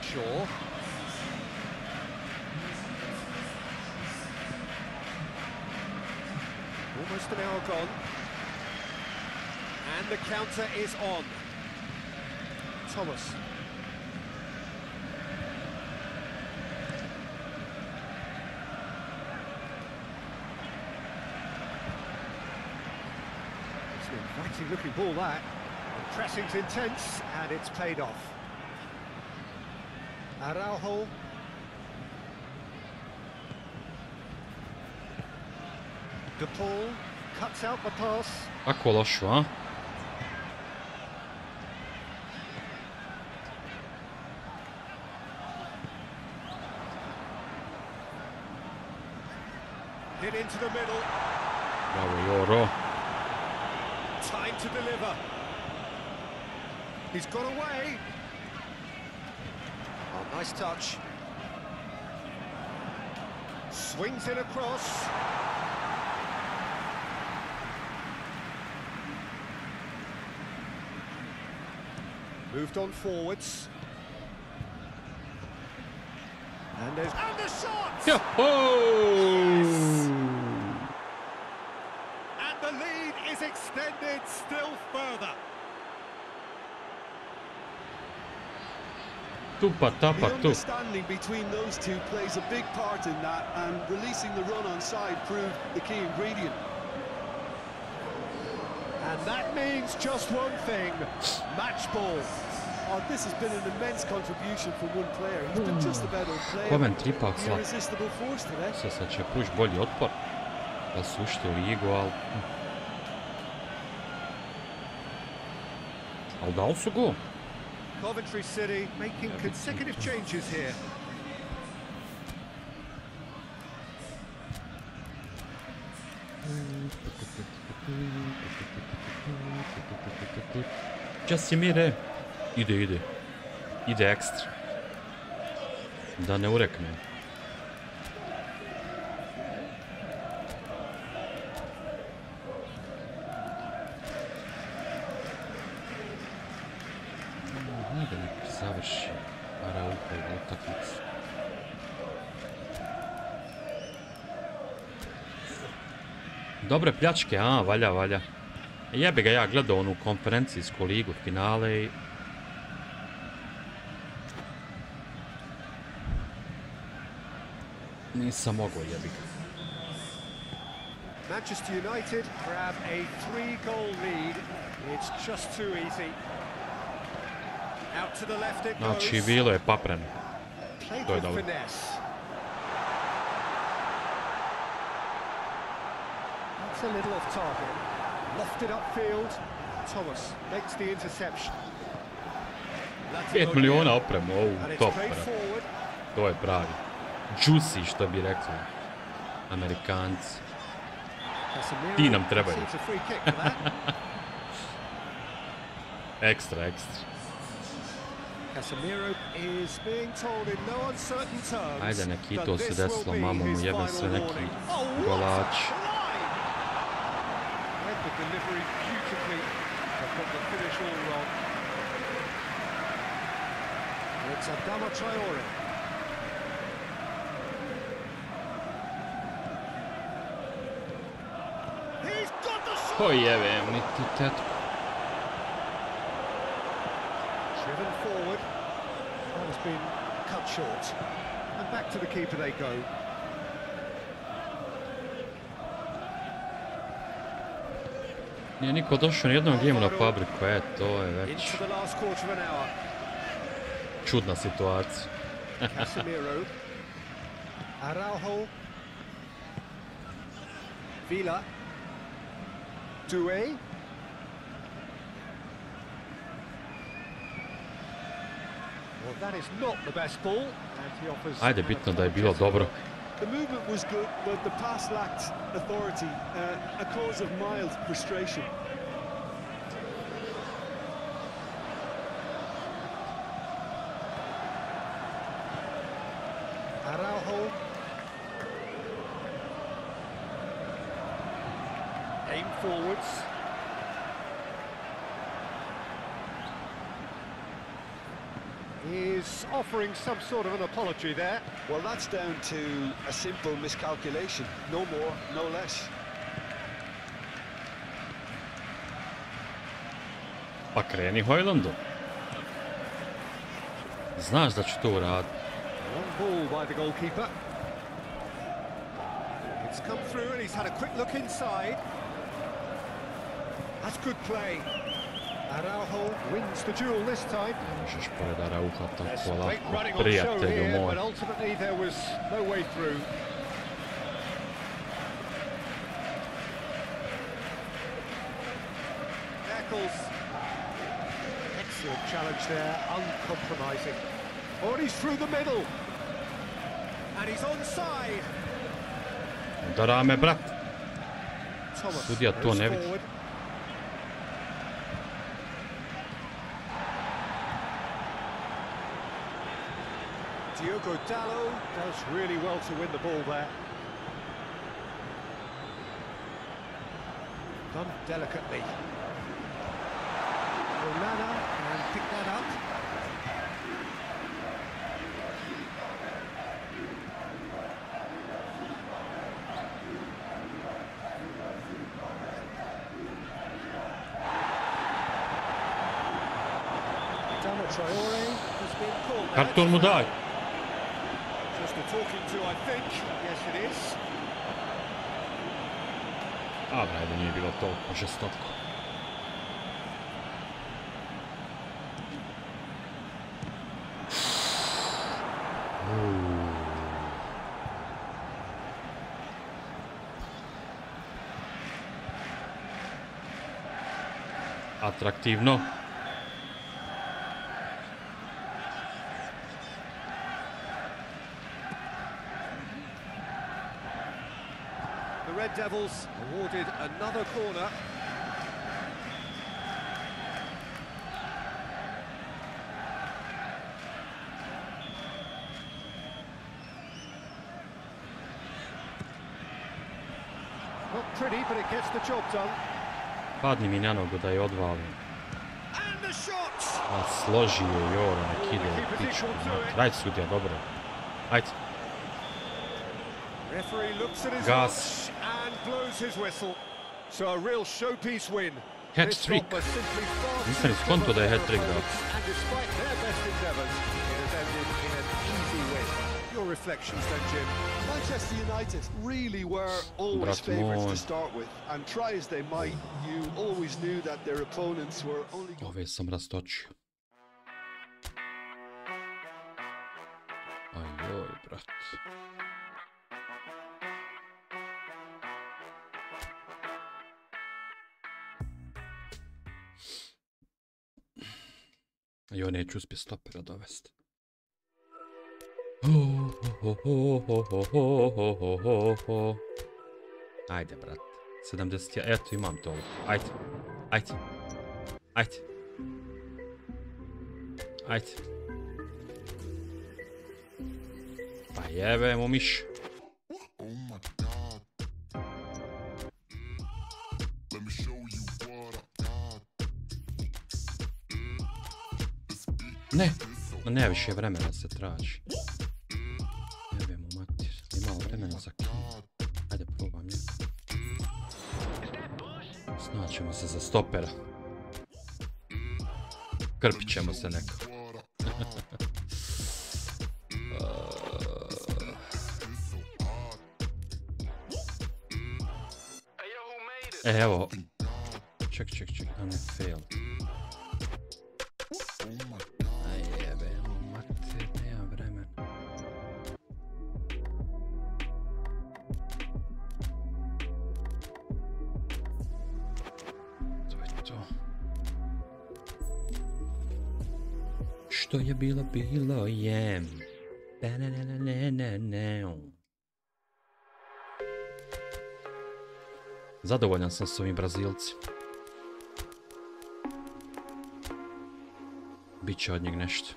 Shaw. Almost an hour gone. And the counter is on. Thomas. It's an inviting looking ball that. The pressing's intense and it's paid off. Araujo. De Paul cuts out the pass. Kako lošu, a? Hit into the middle. Bravo, Joro. Time to deliver. He's got away. Oh, nice touch. Swings it across. Moved on forwards. And there's the shot! Yo-ho! And the lead is extended still further. Tupa, The tapa, tu. understanding between those two plays a big part in that, and releasing the run on side proved the key ingredient. And that means just one thing, match ball. Oh, this has been an immense contribution from one player. He's been just about unplayable. Comment ipak The slab. irresistible force today. Sad će pruć bolji otpor. Da su ušli u ligu, ali... Ali dao su go. Coventry City making consecutive changes here. Časimire. Ide. Ide ekstra. Da ne ureknem. Ajde nek završi Araujo utakmicu. Dobre pljačke, a, valja. Jebe ga, ja gledao onu konferencijsku ligu, finale i... Nisam mogao, jebi ga. Manchester United grab a 3-goal lead. It's just too easy. Out to the left it goes. Znači, bilo je papreno. Played To je with dobro. finesse. That's a little off target. Lofted upfield. Thomas makes the interception. 5 miliona opremu, And ovu, it's top, played brate. forward. To je pravi. Juicy, što bi rekli Amerikanci. Casemiro Ti nam trebaju. receives a free kick for that. Ekstra. Casemiro is being told in no uncertain terms. Ajde, neki that to se this desilo, will be mamo mu his jebem final sve neki warning. Oh, what golači. a try! Read the delivery beautifully, but got the finish all wrong. It's Adama Traore. He's got the shot! Ko jebem, niti tetku. Driven forward. That has been cut short. And back to the keeper they go. Nije niko došao ni jednom gemu na fabriku, to je već Into the last quarter of an hour. čudna situacija. Casemiro. Araujo. Villa. Doué. Well, that is not the best ball. And he offers. Ajde, bitno da je bilo dobro. The movement was good, but the pass lacked authority, a cause of mild frustration. Araujo. Aim forwards. Is offering some sort of an apology there. Well, that's down to a simple miscalculation. No more, no less. Pa kreni Hojlandu. Znaš da ću to uraditi. Long ball by the goalkeeper. It's come through and he's had a quick look inside. That's good play. Araujo wins the duel this time. Možeš pored Arauha There's tako some great lako, running on show prijatelju here, moj. but ultimately there was no way through. Eccles. Excellent challenge there, uncompromising. Oh, and he's through the middle. And he's onside. Udara me, brat. Thomas Sudija to goes ne vidi. forward. Diogo Dallo does really well to win the ball there. Done delicately. Olana can pick that up. Adama Traore has been called. Karton mu daj. Just a talking to, I think. Yes, it is. Dobra, ajde, nije bilo toliko žestoko. Atraktivno. The Red Devils awarded another corner. Not pretty, but it gets the job done. Padni mi na nogu da je odvalim. And the shot! A složi je Jora, nek ide u pičku. Ajde sudija, dobro. Ajde. Referee looks at his Gas. watch and blows his whistle. So a real showpiece win. Hat This trick. stop was simply far Nisam ni too skonto da je clever hat for trick their dao. opponents, and despite their best endeavours, it has ended in an easy win. Your reflections then, Jim? Manchester United really were always Brat favourites moj. to start with, and try as they might, you always knew that their opponents were only going Ove sam rastočio. Ajoj, brat. Joj, neću uspjet stopera dovesti. Ajde, brat. 70, eto imam to. Ajde. Ajde. Ajde. Ajde. Pa jebemo miš. Ne, ma nema više vremena se traži. Jebemo mater, imao vremena za kim. Ajde probam ja. Snaćemo se za stopera. Krpit ćemo se neko. Evo. Ček, da ne fail. Ajebemo mater, nema vremena. To je to. Što je bilo, bilo je. Zadovoljan sam s ovim Brazilcima. Biće od njeg nešto.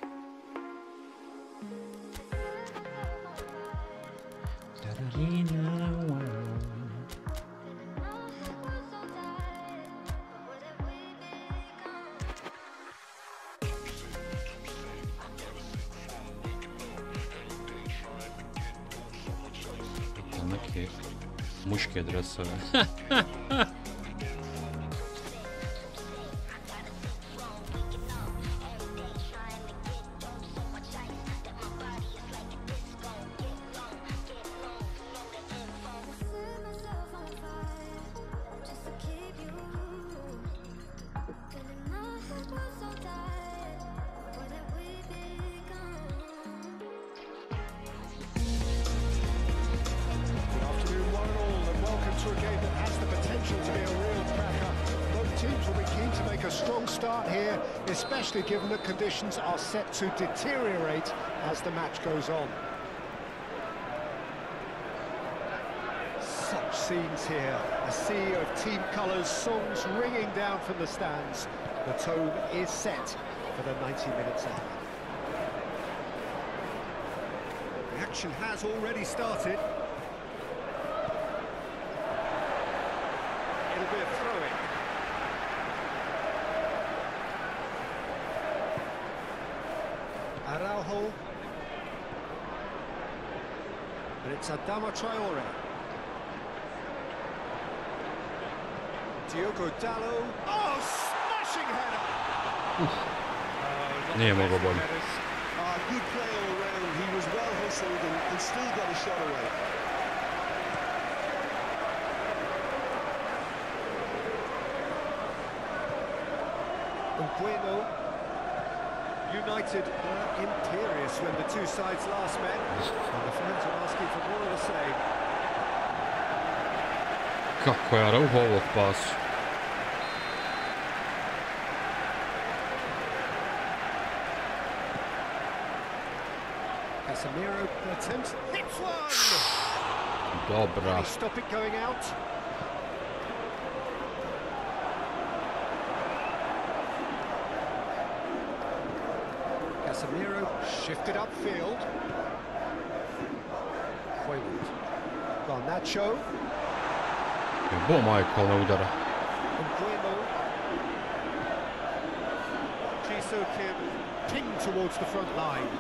Neke muške dresove. start here, especially given that conditions are set to deteriorate as the match goes on. Such scenes here, a sea of team colours, songs ringing down from the stands. The tone is set for the 90 minutes ahead. The action has already started. It'll be a throw-in. Araujo. And it's Adama Traore. Diogo Dalot. Oh, smashing header! Nije mogao bolje. Good play all round. He was well hustled and still got a shot away. Bueno. United were imperious when the two sides last met, and the fans are asking for more of the same. Kako je Araujo ovog pasu? Casemiro attempts, hits one! Dobra. Can he stop it going out? Casemiro shifted upfield. Quaywood. Garnacho. Bo Michael na udara. Bueno. Jisoo Kim pinged towards the front line.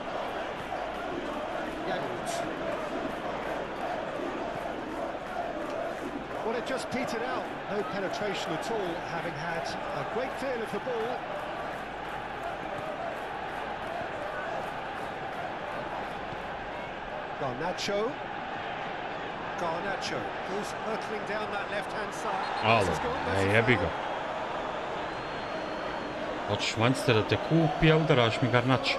Well, it just petered out. No penetration at all, having had a great deal of the ball. Garnacho. Garnacho goes hurtling down that left-hand side. Alo, jebi ga. Hoćeš Manchester da te kupi, a udaraš mi Garnacho.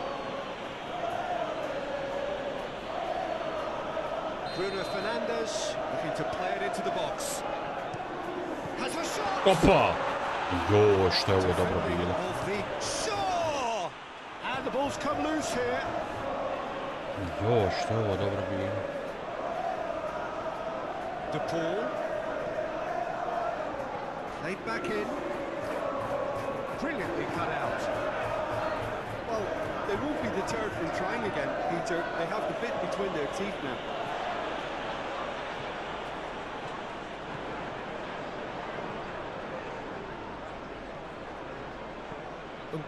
Bruno Fernandes looking to play it into the box. Has a shot. Opa! Joj, što je ovo dobro bilo. Sure! And the ball's come loose here. Joj, što je ovo dobro bilo. De Paul. Played back in. Brilliantly cut out. Well, they won't be deterred from trying again, Peter. They have the bit between their teeth now.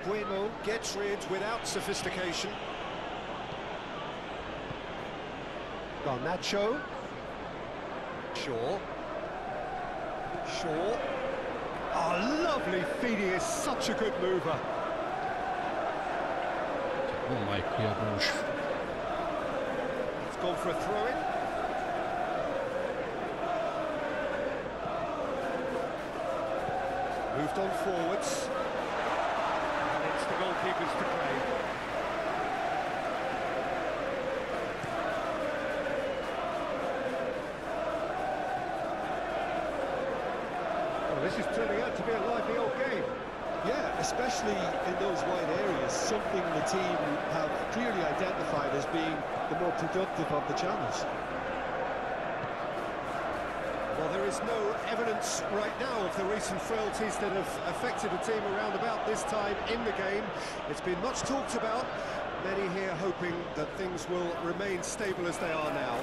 Bueno gets rid without sophistication. Garnacho. Shaw. Shaw. Oh, lovely feed. He is such a good mover. Oh my god. It's gone for a throw-in. Moved on forwards. And it's the goalkeepers to play. This is turning out to be a lively old game. Yeah, especially in those wide areas, something the team have clearly identified as being the more productive of the channels. Well, there is no evidence right now of the recent frailties that have affected the team around about this time in the game. It's been much talked about, many here hoping that things will remain stable as they are now.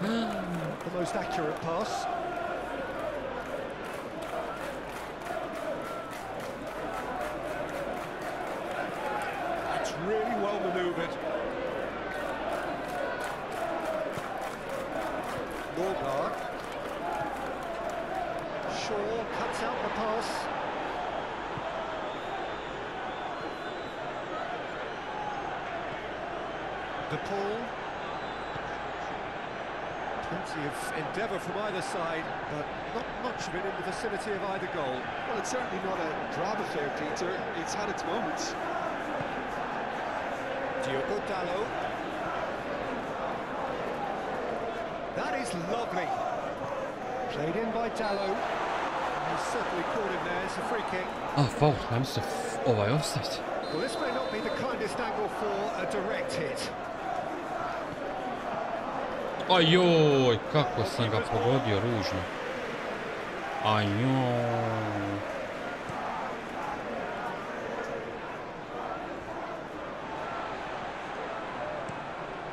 The most accurate pass. Really well manoeuvred. Norgard. Shaw cuts out the pass. De Paul. Plenty of endeavour from either side, but not much of it in the vicinity of either goal. Well, it's certainly not a drab affair, Peter. It's had its moments. Diogo Dalot. That is lovely. Played in by Dalot. He's certainly caught him there. It's a free kick. A, faul, ja mislim ovaj offside. Well, this may not be the kindest angle for a direct hit. Ajoj, kako sam ga pogodio ružno. Ajoj.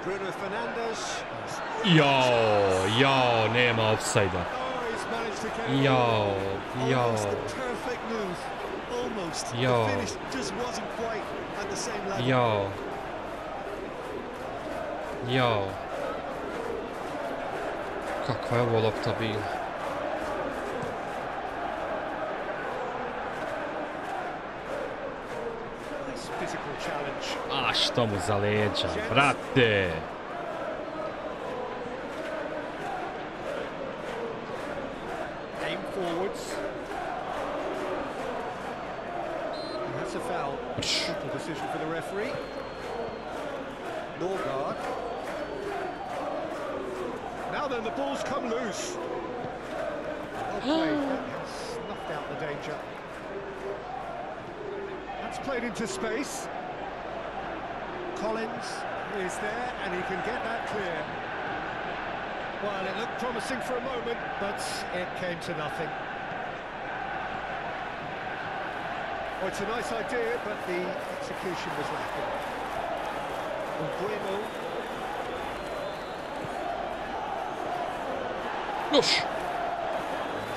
Bruno Fernandes. Jao, nema offside-a. Oh, he's managed to get it. Jao. Almost the perfect move. Almost. Yo. The finish just wasn't quite at the same level. Jao. Kakva je ovo lopta bila? Nice physical challenge. A što mu za leđa, brate? Aim forwards. And that's a foul. Simple decision for the referee. Norgard. Now then, the ball's come loose. Well played. That has snuffed out the danger. That's played into space. Collins is there, and he can get that clear. Well, it looked promising for a moment, but it came to nothing. Well, it's a nice idea, but the execution was lacking. Bueno. Još! He's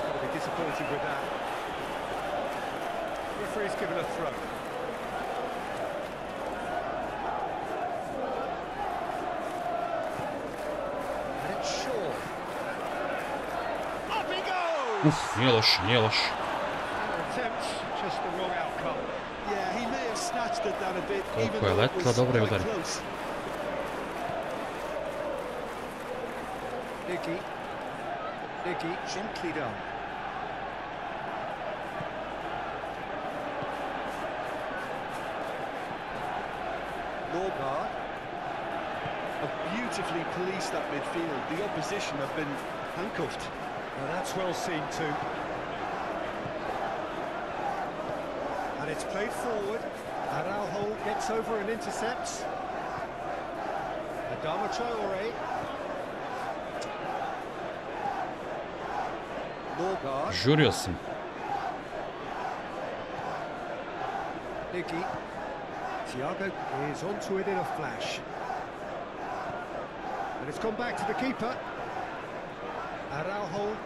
going to be disappointed with that. Referee's given a throw. And it's Shaw. Up he goes! Uf, nije loš. Attempt, just the wrong outcome. Yeah, he may have snatched at that a bit, even Koliko je though it letla, was dobro je quite udario. close. Nicky, gently done. Norgard. Beautifully policed that midfield. The opposition have been handcuffed. Now that's well seen too. And it's played forward. Araujo gets over and intercepts. Adama Traore. Norgard. Žurio sam. Nicky. Thiago is onto it in a flash. And it's gone back to the keeper. Araujo.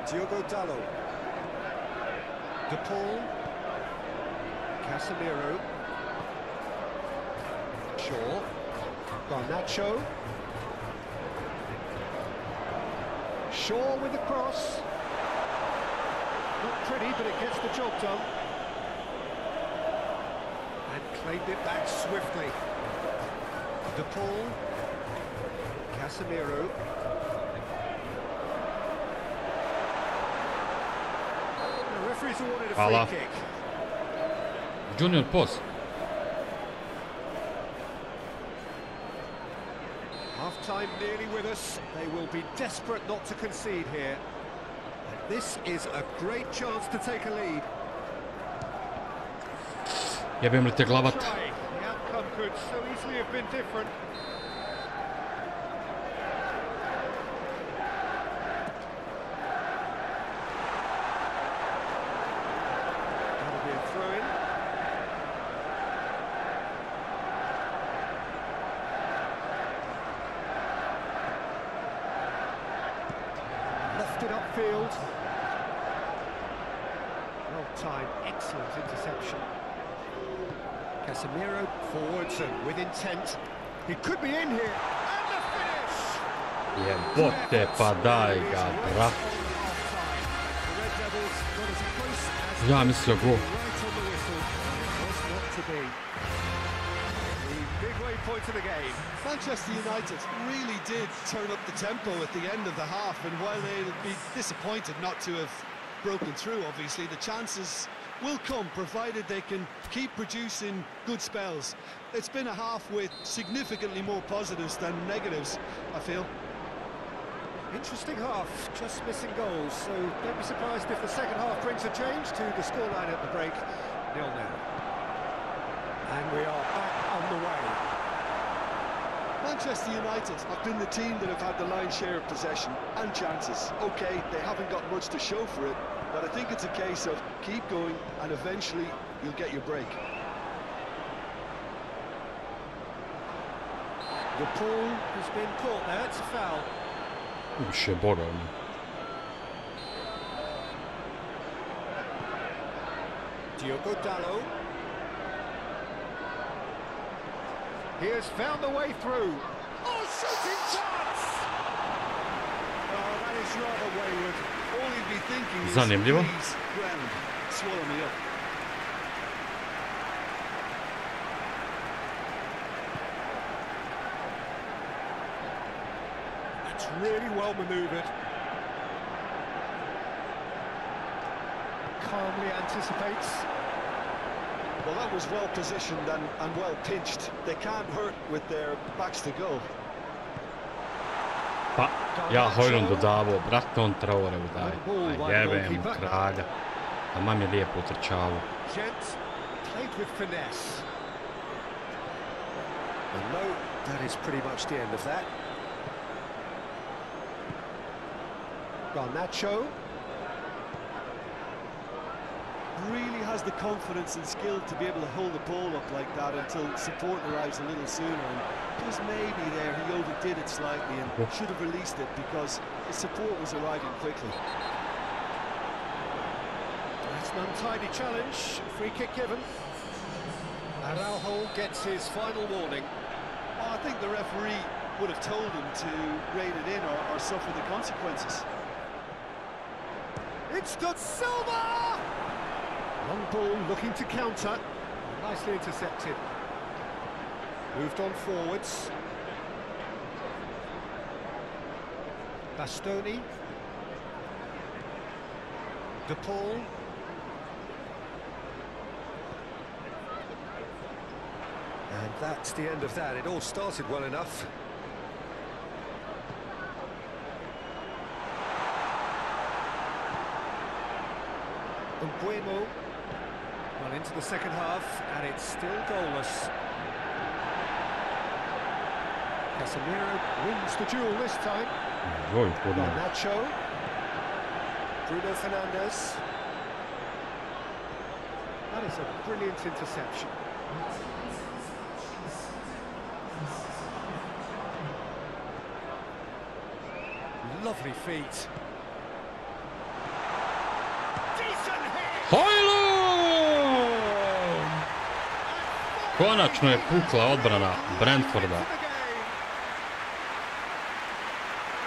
Diogo Dalot. De Paul. Casemiro. Shaw. Garnacho. Shaw with the cross. Not pretty, but it gets the job done. And claimed it back swiftly. De Paul. Casemiro. The referee's awarded a Hvala. free kick. Junior post. Half-time nearly with us. They will be desperate not to concede here. And this is a great chance to take a lead. Jebem li te glavat? Try. The outcome could so easily have been different. That'll be a throw-in. Lofted upfield. Well-timed, excellent interception. Casemiro forwards and with intent. He could be in here. And the finish! Jebote, pa daj ga, brat. The Red Devils got as close as Ja mislio gol. right on the whistle. It was not to be. The midway point of the game. Manchester United really did turn up the tempo at the end of the half, and while they'll be disappointed not to have broken through, obviously, the chances will come, provided they can keep producing good spells. It's been a half with significantly more positives than negatives, I feel. Interesting half, just missing goals, so don't be surprised if the second half brings a change to the scoreline at the break. 0-0. And we are back on the way. Manchester United have been the team that have had the lion's share of possession and chances. Okay, they haven't got much to show for it, but I think it's a case of keep going and eventually you'll get your break. The ball has been caught there, it's a foul. Više borovno. Diogo Dalot. He has found the way through. Oh, shooting chance! Oh, that is rather wayward. All you'd be thinking is, Zanimljivo. please, ground, swallow me up. That's really well manoeuvred. Calmly anticipates. Well, that was well positioned and well pinched. They can't hurt with their backs to go. Pa, ja Hojlundu davo, brate, on Traorevu daj. A jebem mu kralja. A mam je lijepo utrčavo. Gent played with finesse. And no, that is pretty much the end of that. Garnacho. Really has the confidence and skill to be able to hold the ball up like that until support arrives a little sooner. And just maybe there he overdid it slightly and should have released it because the support was arriving quickly. That's an untidy challenge. Free kick given. Araujo gets his final warning. Well, I think the referee would have told him to rein it in or suffer the consequences. It's Da Silva! Long ball looking to counter. Nicely intercepted. Moved on forwards. Bastoni. De Paul. And that's the end of that. It all started well enough. Bueno. Well, into the second half, and it's still goalless. Casemiro wins the duel this time. Garnacho. Bruno Fernandes. That is a brilliant interception. Lovely feet. Hojlund! Konačno je pukla odbrana Brentforda.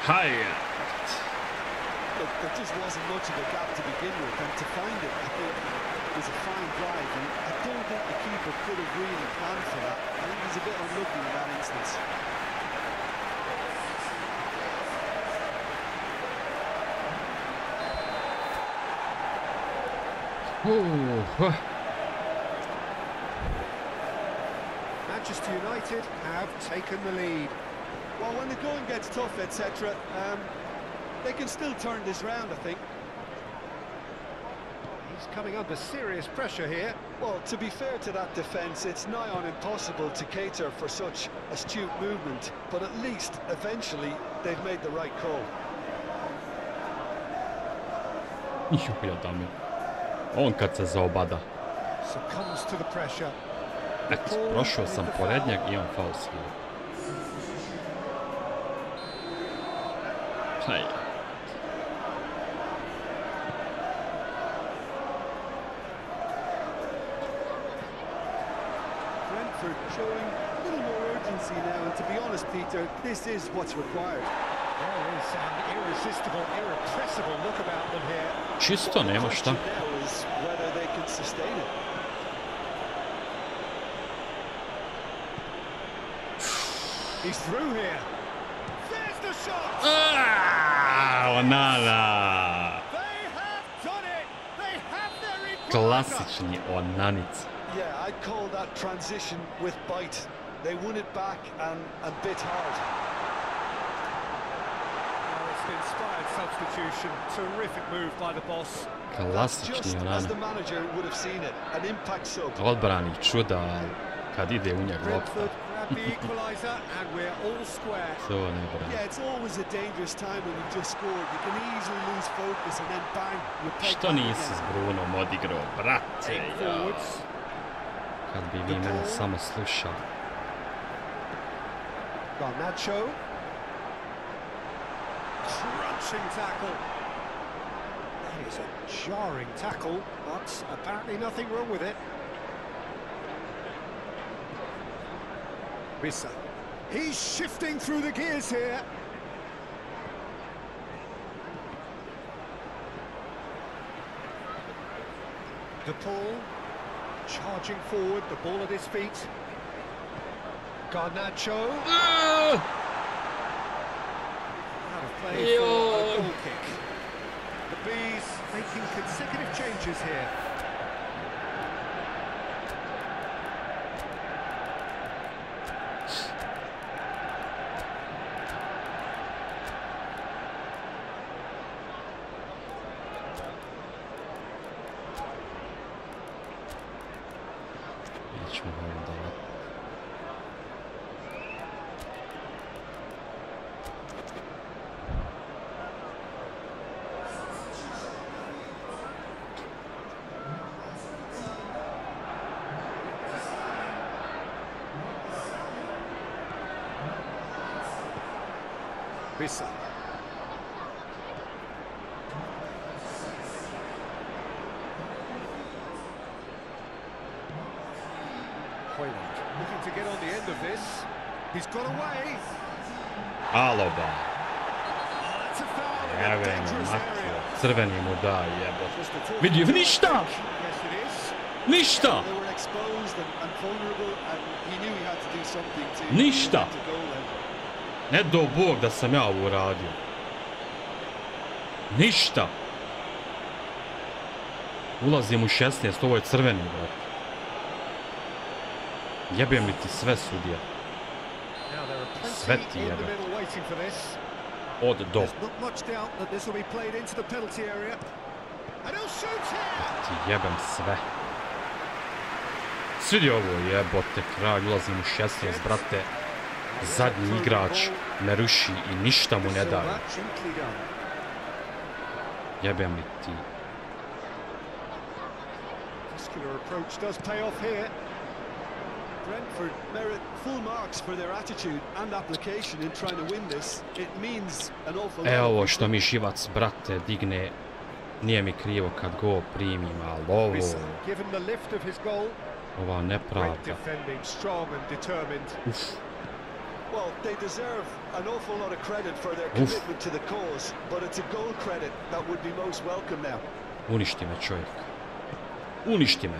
HyperX. Look, there just wasn't much of a gap to begin with, and to find it, I think, was a fine drive, and I don't think the keeper could have really planned for that. I think he's a bit unlucky in that instance. Manchester United have taken the lead. Well, when the going gets tough, etc., they can still turn this round, I think. He's coming under serious pressure here. Well, to be fair to that defence, it's nigh on impossible to cater for such astute movement, but at least, eventually, they've made the right call. On kad se zaobada. Succumbs to the pressure. Prošao sam pored njeg i on faul svoj. Brentford showing a little more urgency now, and to be honest, Peter, this is what's required. There is an irresistible, irrepressible look about them here. Čisto, nema šta. Now is whether they can sustain it. He's through here. There's the shot. Onana. They have done it. They have their equalizer. Klasični Onanic. Yeah, I'd call that transition with bite. They won it back and bit hard. It's been substitution. Terrific move by the boss. Klasični onana. As the manager would have seen it, an impact sub. Odbrani čuda, ali kad ide u njeg lopta. Brentford grab the equaliser and we're all square. To ne brani. Yeah, it's always a dangerous time when you've just scored. You can easily lose focus and then bang, you're pegged Što back nisi again. s Brunom odigrao, brate? In forwards. Kad bi vi mene samo slušali. Garnacho. Crunching tackle. That is a jarring tackle, but apparently nothing wrong with it. Bisa. He's shifting through the gears here. De Paul charging forward, the ball at his feet. Garnacho. Out of play for a goal kick. The Bees making consecutive changes here. Nećemo ga onda. Bisa. Hoyland looking to get on the end of this. He's got away. Alo ba. That's a foul in a Evo dangerous me, area. crveni mu da jebote. Just a talk- Vidi, ništa! Yes, it is. Ništa! They were exposed and vulnerable, and he knew he had to do something to Ništa! to goal then. Ne do Bog da sam ja ovo uradio. Ništa! Ulazim u 16, ovo je crveni, brate. Jebem li ti sve sudije? Now there are Sve plenty ti in the jebe. middle waiting for this. Od do. There's not much doubt that this will be played into the penalty area. And he'll shoot here. Ti jebem sve. Svidi ovo jebote, kralj, ulazim u 16, brate. Zadnji igrač me ruši i ništa mu ne daje. Gently done. Jebem li ti. Muscular approach does pay off here. Brentford merit full marks for their attitude and application in trying to win this. It means an awful lot. Evo što mi živac, brate, digne. Nije mi krivo kad go primim, ali ovo, Bisa given the lift of his goal. ova Great nepravda. defending, strong and determined. Uf, Well, they deserve an awful lot of credit for their commitment to the cause, but it's a goal credit that would be most welcome now. uništi me čovjek. Uništi me.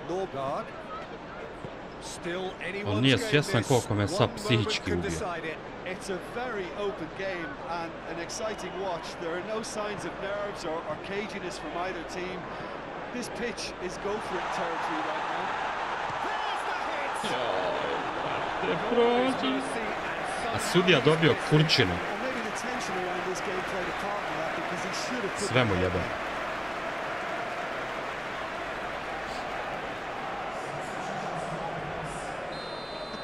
Norgard. Still anyone's On nije game svjestan this. koliko me sad One psihički moment could ubio. decide it. It's a very open game and an exciting watch. There are no signs of nerves or caginess from either team. This pitch is go for it territory right now. There's the hit. Mercy A and sudija dobio kurčinu. Well, maybe the tension around this game played a part in that because he should have put Sve mu the jebem.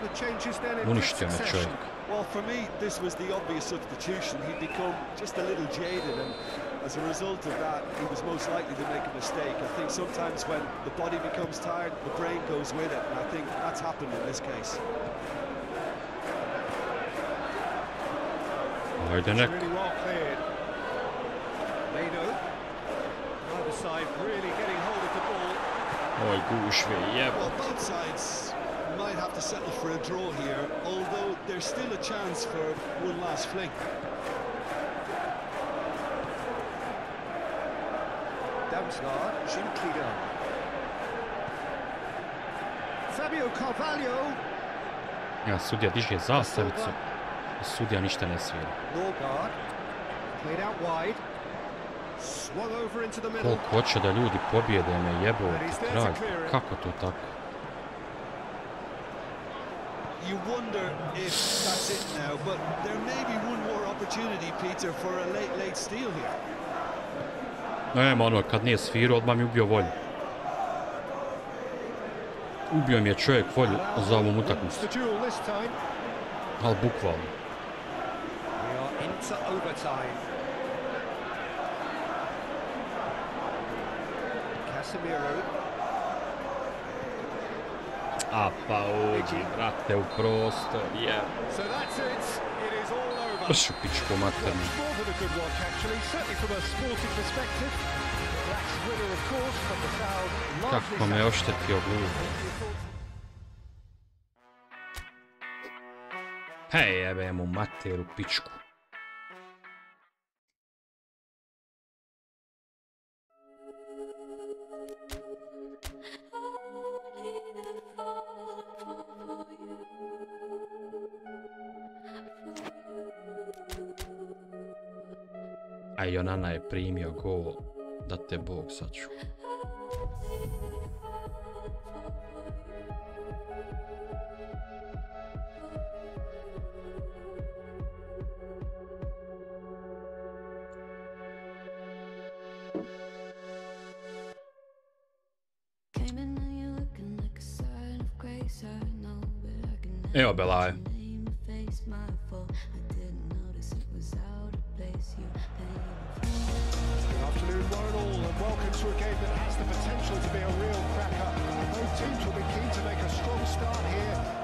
the changes then in quick Uništio me succession. čovjek. Well, for me, this was the obvious substitution. He'd become just a little jaded, and as a result of that, he was most likely to make a mistake. I think sometimes when the body becomes tired, the brain goes with it, and I think that's happened in this case. Ajde nek. Really well cleared. Leno. Either side really getting hold of the ball. Oj, gušve, Well, jebote. both sides might have to settle for a draw here, although there's still a chance for one last fling. Damsgaard, gently done. Fabio Carvalho. Ja, sudija diže zastavicu. I sudija ništa ne svira. Norgard. Played out wide. Swung over into the middle. Koliko hoće da ljudi pobjede me jebote, kralj. Kako to tako? you wonder if that's it now, but there may be one more opportunity, Peter, for a late steal here. Nema ono, kad nije svirao, odmah mi ubio volju. Ubio mi je čovjek volju za ovom utakmicu. Ali bukvalno. A pa uđi, brate, u prostor, je. Bršu pičku maternu. Kako me oštetio glupo. Hej, jebe mu materu pičku. A i Onana je primio gol, da te Bog sačuva. Evo Belaje.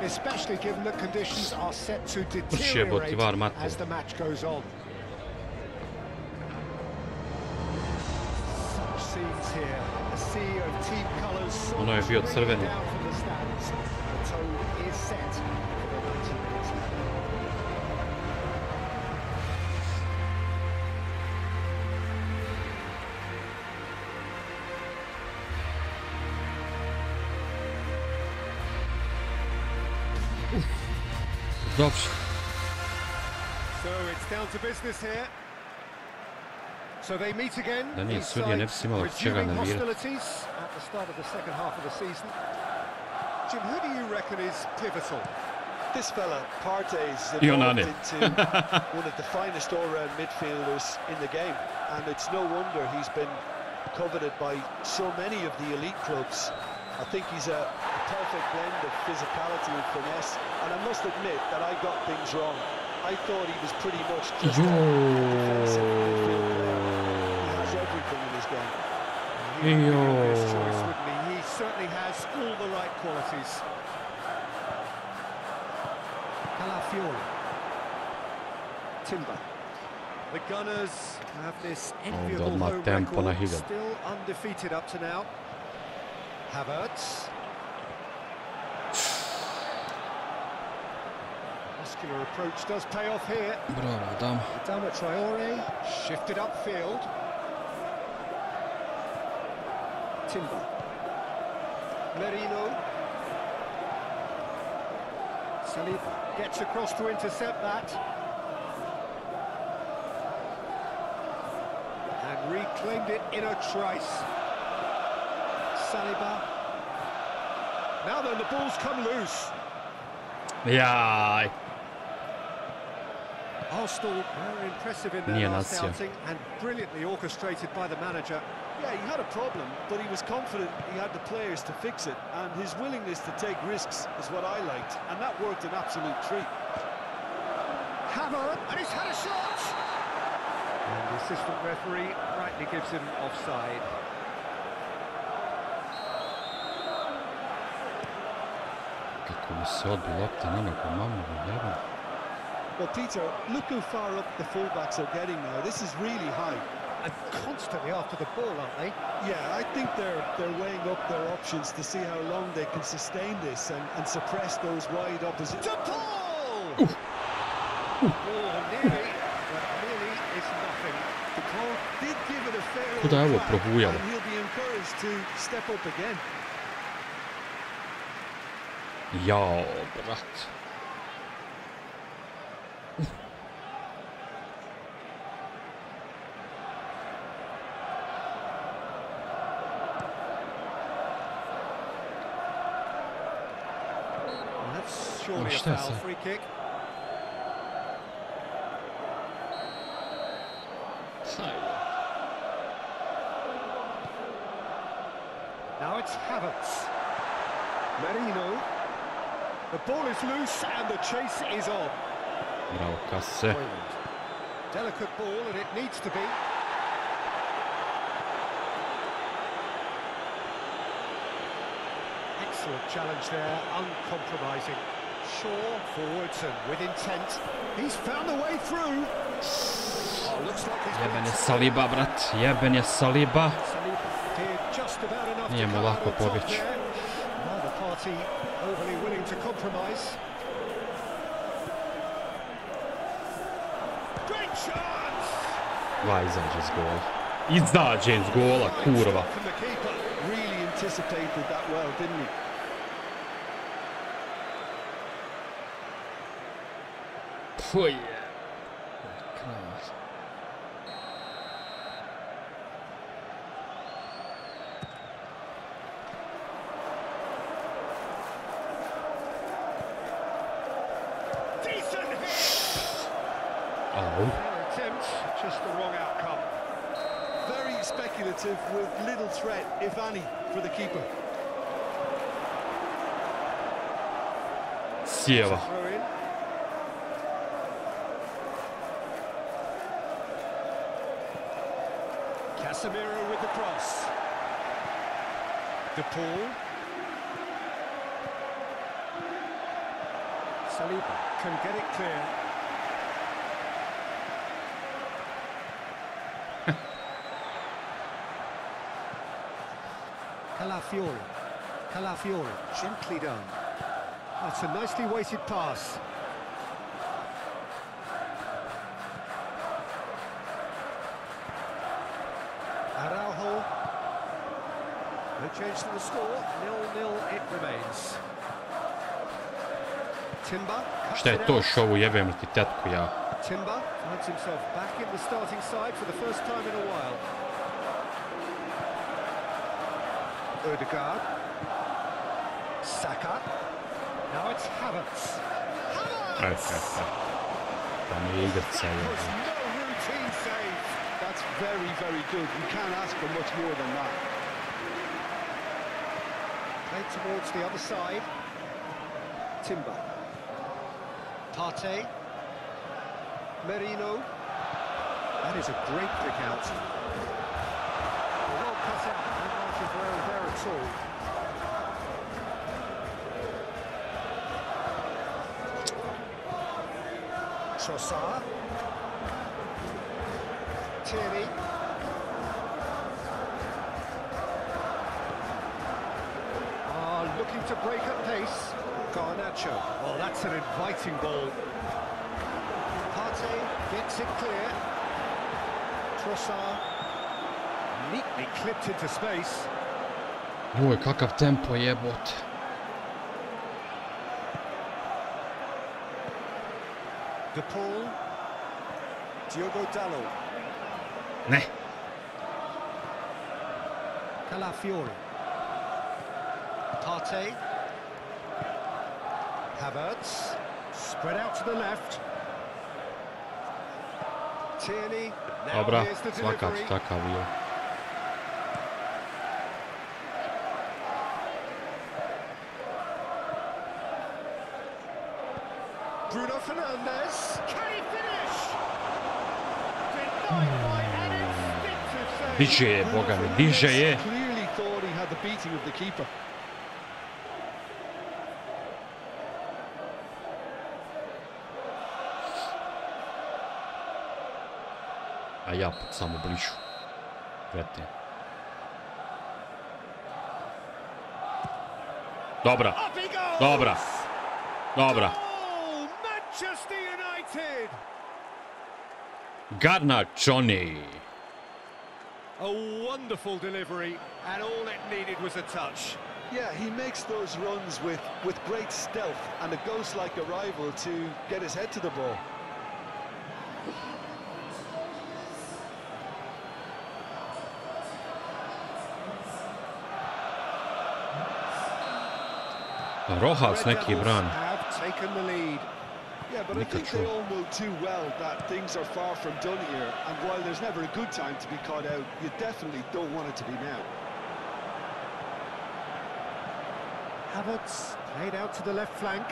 Especially given that conditions are set to Jeboti deteriorate var mate. as the match goes on. Such scenes here, a sea of team colours. Ono je bio crveni. Down from the stands. The tone is set for the 90 minutes. Dobrze. So it's down to business here. So they meet again. Da nije sudija, ne bi si imalo čega nervirati. Hostilities at the start of the second half of the season. Jim, who do you reckon is pivotal? This fella, Partey's evolved into one of the finest all-round midfielders in the game, and it's no wonder he's been coveted by so many of the elite clubs. I think he's a perfect blend of physicality and finesse, and I must admit that I got things wrong. I thought he was pretty much just a defensive midfield player. He has everything in his game. He would be his choice, wouldn't he? He certainly has all the right qualities. Calafiori. Timber. The Gunners have this enviable home record, still undefeated up to now. Havertz. Muscular approach does pay off here. Bravo, Adam. Adama Traore shifted upfield. Timber. Merino. Saliba gets across to intercept that. And reclaimed it in a trice. Saliba. Now then, the ball's come loose. Jaj. Arsenal very impressive in their last outing and brilliantly orchestrated by the manager. Yeah, he had a problem, but he was confident he had the players to fix it, and his willingness to take risks is what I liked, and that worked an absolute treat. Hammer, and he's had a shot! And the assistant referee rightly gives him offside. Well, Peter, look how far up the fullbacks are getting now. This is really high. And constantly after the ball, aren't they? Yeah, I think they're weighing up their options to see how long they can sustain this and suppress those wide opposition. To Paul! Oh, nearly, but nearly is nothing. The Paul did give it a fair old crack, and he'll be encouraged to step up again. Ja, brat. That's surely a šta je foul, sad? free kick. Now it's Havertz. Merino. The ball is loose and the chase is on. Bravo, Kase. Delicate ball and it needs to be. Excellent challenge there, uncompromising. Shaw forwards and with intent. He's found the way through. Oh, looks like he's Jeben je Saliba, brat. Jeben je Saliba. did just about enough to Nije mu come out lako on top pobjeći. there. Neither party overly willing to compromise. Great chance! Va, izađe iz gola. Izađe iz gola, kurva. From the keeper. Really anticipated that well, didn't he? Fuj. Decent hit! Au. Their attempt, just the wrong outcome. Very speculative with little threat, if any, for the keeper. Sjeva. Throw in. Casemiro with the cross. De Paul. Saliba can get it clear. Calafiori, gently done. That's a nicely weighted pass. Araujo. No change to the score. 0-0 it remains. Timber. Šta je to šovu, jebem li ti tetku ja. Timber finds himself back in the starting side for the first time in a while. Odegaard. Saka. Now it's Havertz. Havertz! Da mi igrca je. Was no routine save. That's very, very good. You can't ask for much more than that. Played towards the other side. Timber. Partey. Merino. That is a great pick out. Well cut out. No margin for error there at all. Trossard. Tierney. Looking to break at pace. Garnacho. Oh, that's an inviting ball. Partey gets it clear. Trossard. Neatly clipped into space. Joj, kakav tempo jebot. De Paul. Diogo Dalot. Ne. Calafiori. Partey. Havertz. Spread out to the left. Tierney. Now Dobra, here's the svaka delivery. takav je. Bruno Fernandes. Can he finish? Denied by an instinctive save. Diže je, boga mi, diže je. Clearly thought he had the beating of the keeper. A ja samo blišu. Gledajte. Dobra. Up he goes. Dobra. Dobra. Oh, Manchester United. Garnačoni. A wonderful delivery, and all it needed was a touch. Yeah, he makes those runs with great stealth and a ghost-like arrival to get his head to the ball. Rohac neki bran. Red Devils have taken the lead. Yeah, but I think they all know too well that things are far from done here, and while there's never a good time to be caught out, you definitely don't want it to be now. Havertz played out to the left flank.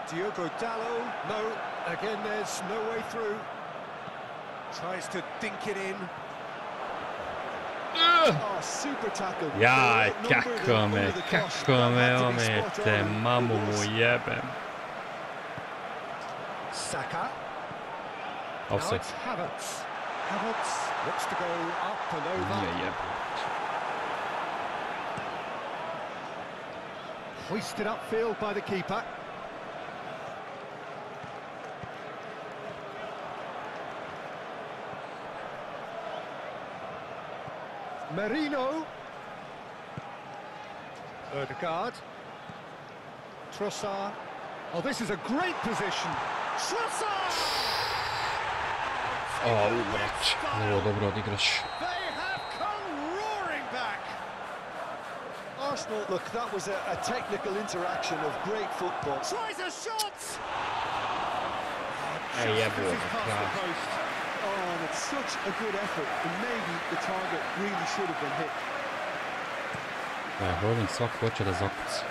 Diogo Dalot, no, again there's no way through. Tries to dink it in. Oh, super tackle. Jaj, kako me omete, mamu mu jebem. Saka. Offside. Now it's Havertz. Havertz looks to go up and over. Nije jebem. Hoisted upfield by the keeper. Merino. Ødegaard. Trossard. Oh, this is a great position. Trossard! Brać, ovo dobro odigraš. They have come roaring back. Arsenal, look, that was a technical interaction of great football. Tries a shot! Ej, jebuje, Oh, and it's such a good effort, and maybe the target really should have been hit. Holding svak hoće da zakuci.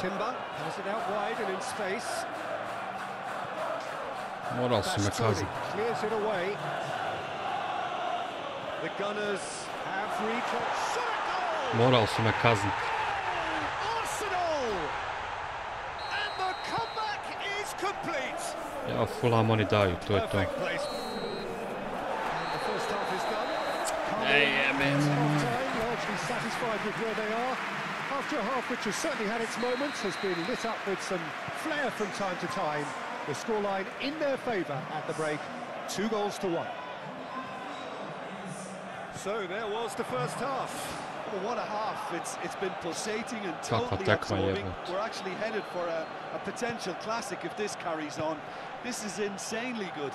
Timber has it out wide and in space. Moral su me kazniti. Clears it away. The Gunners have reclaimed. Moral su me kazniti. Arsenal! And the comeback is complete. Ja, Fulham oni daju, to je to. And the first half is done. Ej, jebem. Largely satisfied with where they are. After a half which has certainly had its moments, has been lit up with some flair from time to time. The scoreline in their favour at the break, 2-1. So there was the first half. Well, what a half. It's been pulsating and totally absorbing. We're actually headed for a potential classic if this carries on. This is insanely good.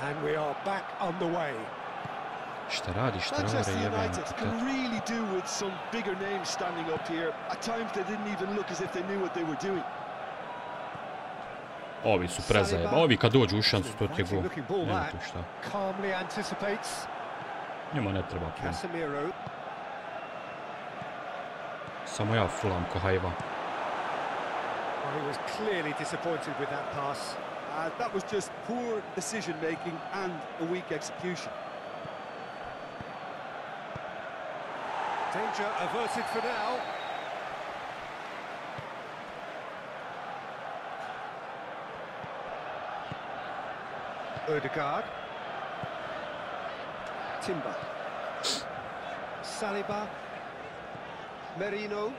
And we are back on the way. Manchester United can really do with some bigger names standing up here. At times they didn't even look as if they knew what they were doing. Ovi su prezajeba. Ovi kad dođu u šansu, to ti je gol. Nema tu šta. Calmly anticipates. Njima ne treba puno. Casemiro. Samo ja Fulham ko hajva. He was clearly disappointed with that pass. That was just poor decision making and a weak execution. Danger averted for now. Ødegaard. Timber. Saliba. Merino.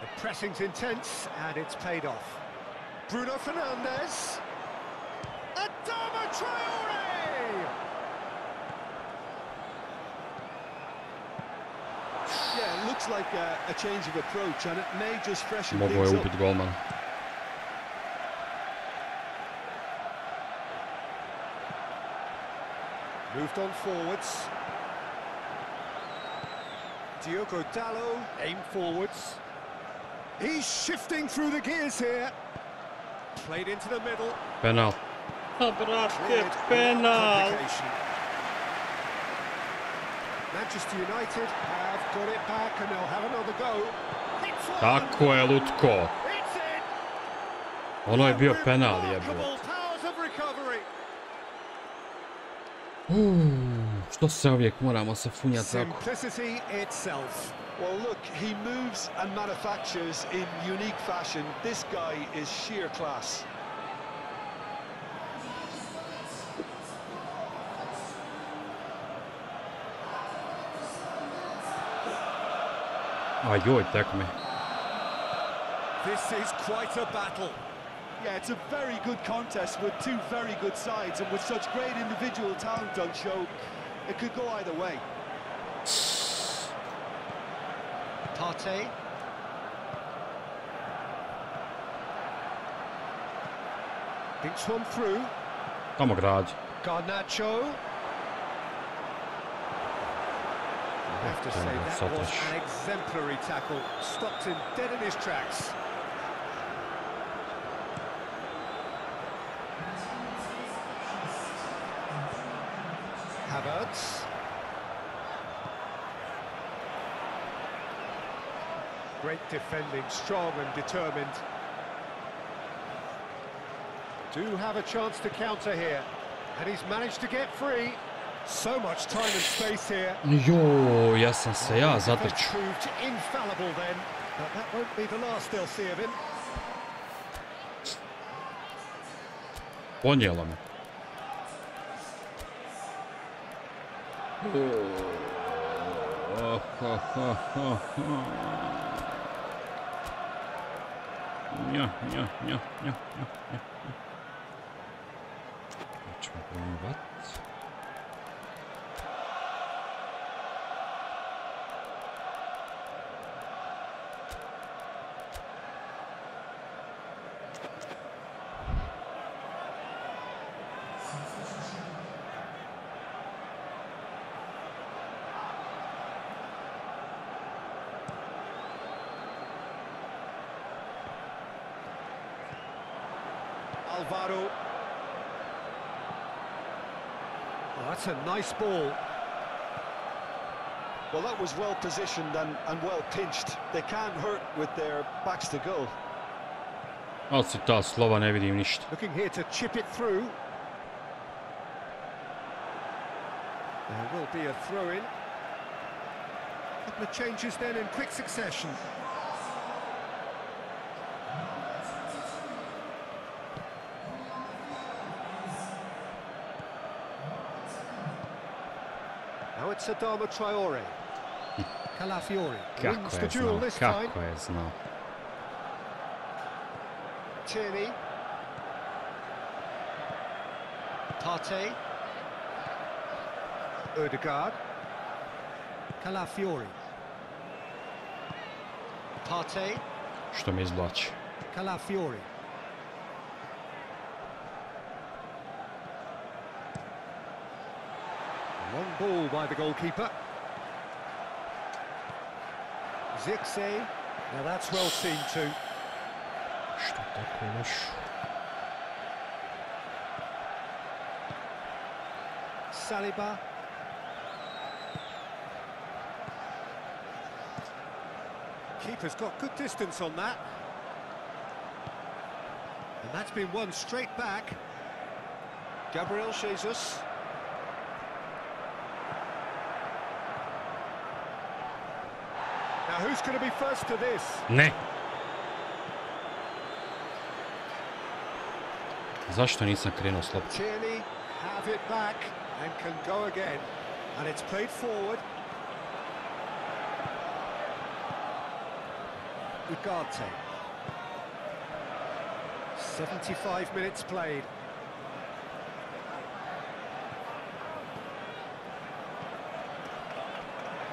The pressing's intense and it's paid off. Bruno Fernandes. Adama Traore! Yeah, it looks like a change of approach, and it may just freshen Mogao things je up. ubit golman. Moved on forwards. Diogo Dalot, aim forwards. He's shifting through the gears here. Played into the middle. Penal. Brate, penal! Manchester United have got it back and they'll have another go. Tako je, Lutko. Ono je bio penal, jebote. Što se uvijek moramo se funjati tako? Simplicity itself. Well, look, he moves and manufactures in unique fashion. This guy is sheer class. Ajoj, tek me. This is quite a battle. Yeah, it's a very good contest with two very good sides, and with such great individual talent on show, it could go either way. Partey. Thinks one through. Tamo grad. Garnacho. I have to say that was an exemplary tackle. Stopped him dead in his tracks. Havertz. Great defending, strong and determined. Do have a chance to counter here, and he's managed to get free. So much time and space here. Jo, ja sam se ja zatrčao. Proved infallible then, but that won't be the last they'll see of him. Ponijelo me. Ja. Ćemo promovat. Alvaro. Oh, that's a nice ball. Well, that was well positioned and well pinched. They can't hurt with their backs to goal. Ali si ta slova ne vidim ništa. Looking here to chip it through. There will be a throw-in. Couple of changes then in quick succession. Now it's Adama Traore. Calafiori wins the duel this time. Kako je znao. Tierney. Partey. Odegaard. Calafiori. Partey. Što me izvlači. Calafiori. Long ball by the goalkeeper. Zirkzee. Now that's well seen too. Što tako loš? Saliba. Keeper's got good distance on that. And that's been won straight back. Gabriel Jesus. Now who's going to be first to this? Ne. Zašto nisam krenuo s loptom? Tierney have it back and can go again. And it's played forward. Ugarte. 75 minutes played.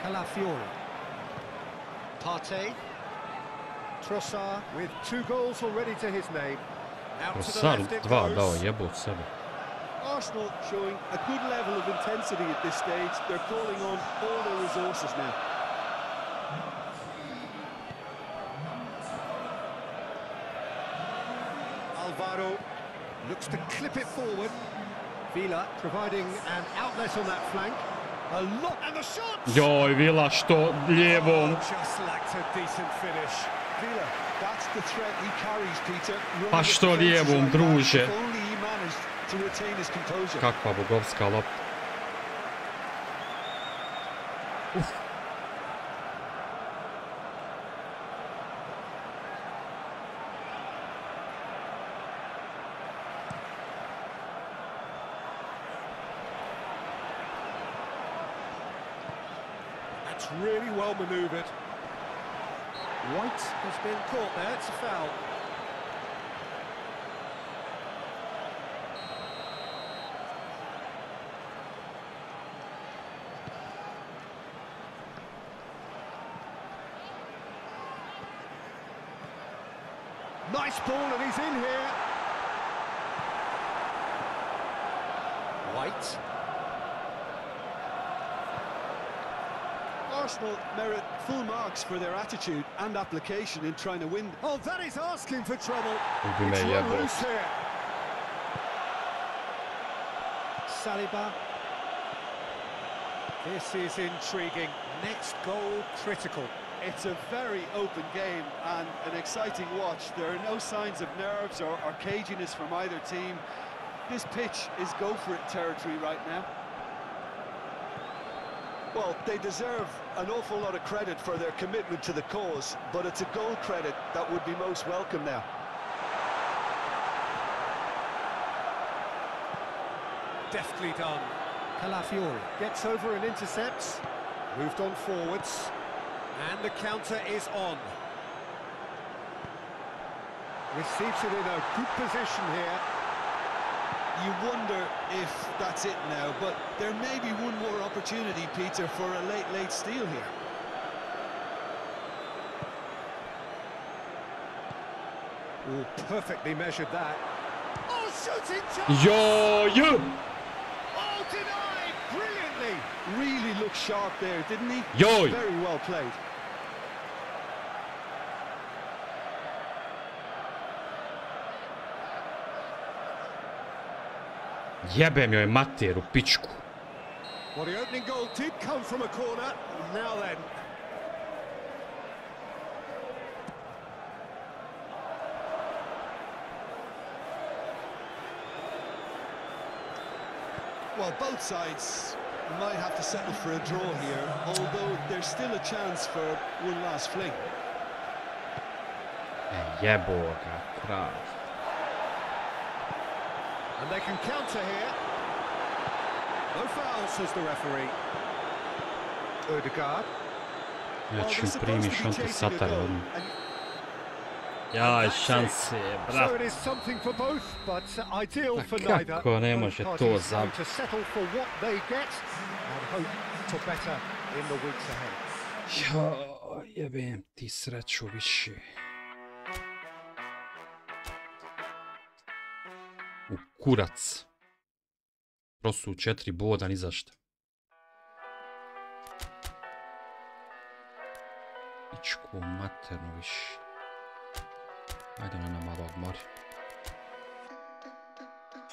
Calafiori. Partey. Trossard with 2 goals already to his name. Out to the Procesor left it 2 goes. dao jebut sebe. Arsenal showing a good level of intensity at this stage. They're calling on all their resources now. Alvaro looks to clip it forward. Villa providing an outlet on that flank. A lot and the shot. Joj, Vila što lijevom. Just lacked a decent finish. Villa, that's the threat he carries, Peter. Pa što lijevom, druže. If only he managed to retain his composure. Kakva bogovska lopta. That's really well manoeuvred. White has been caught there, it's a foul. Nice ball and he's in here. White. Arsenal merit full marks for their attitude and application in trying to win. Oh, that is asking for trouble. Ubi me It's jebo. run loose here. Saliba. This is intriguing. Next goal critical. It's a very open game and an exciting watch. There are no signs of nerves or caginess from either team. This pitch is go-for-it territory right now. Well, they deserve an awful lot of credit for their commitment to the cause, but it's a goal credit that would be most welcome now. Deftly done. Calafiori gets over and intercepts. Moved on forwards. And the counter is on. Receives it in a good position here. You wonder if that's it now, but there may be one more opportunity, Peter, for a late steal here. Oh, perfectly measured that. Oh, shooting chance! Yo, yo! Oh, denied! Brilliantly! Really looked sharp there, didn't he? Yo! Very well played. Jebem joj mater u pičku. Well, the opening goal did come from a corner. Now then. Well, both sides might have to settle for a draw here, although there's still a chance for one last fling. Jebo ga, kralj. And they can counter here. No foul, says the referee. Odegaard. Ja ću primi šantu satara odmah. Jaj, šanse, brat. So it is something for both, but ideal for neither. Kako ne može to zabiti? To settle for what they get and hope for better in the weeks ahead. Ja, jebem ti sreću više. U kurac. Prosto u 4 boda ni zašta. Pičku maternu više. Ajde ona malo odmori.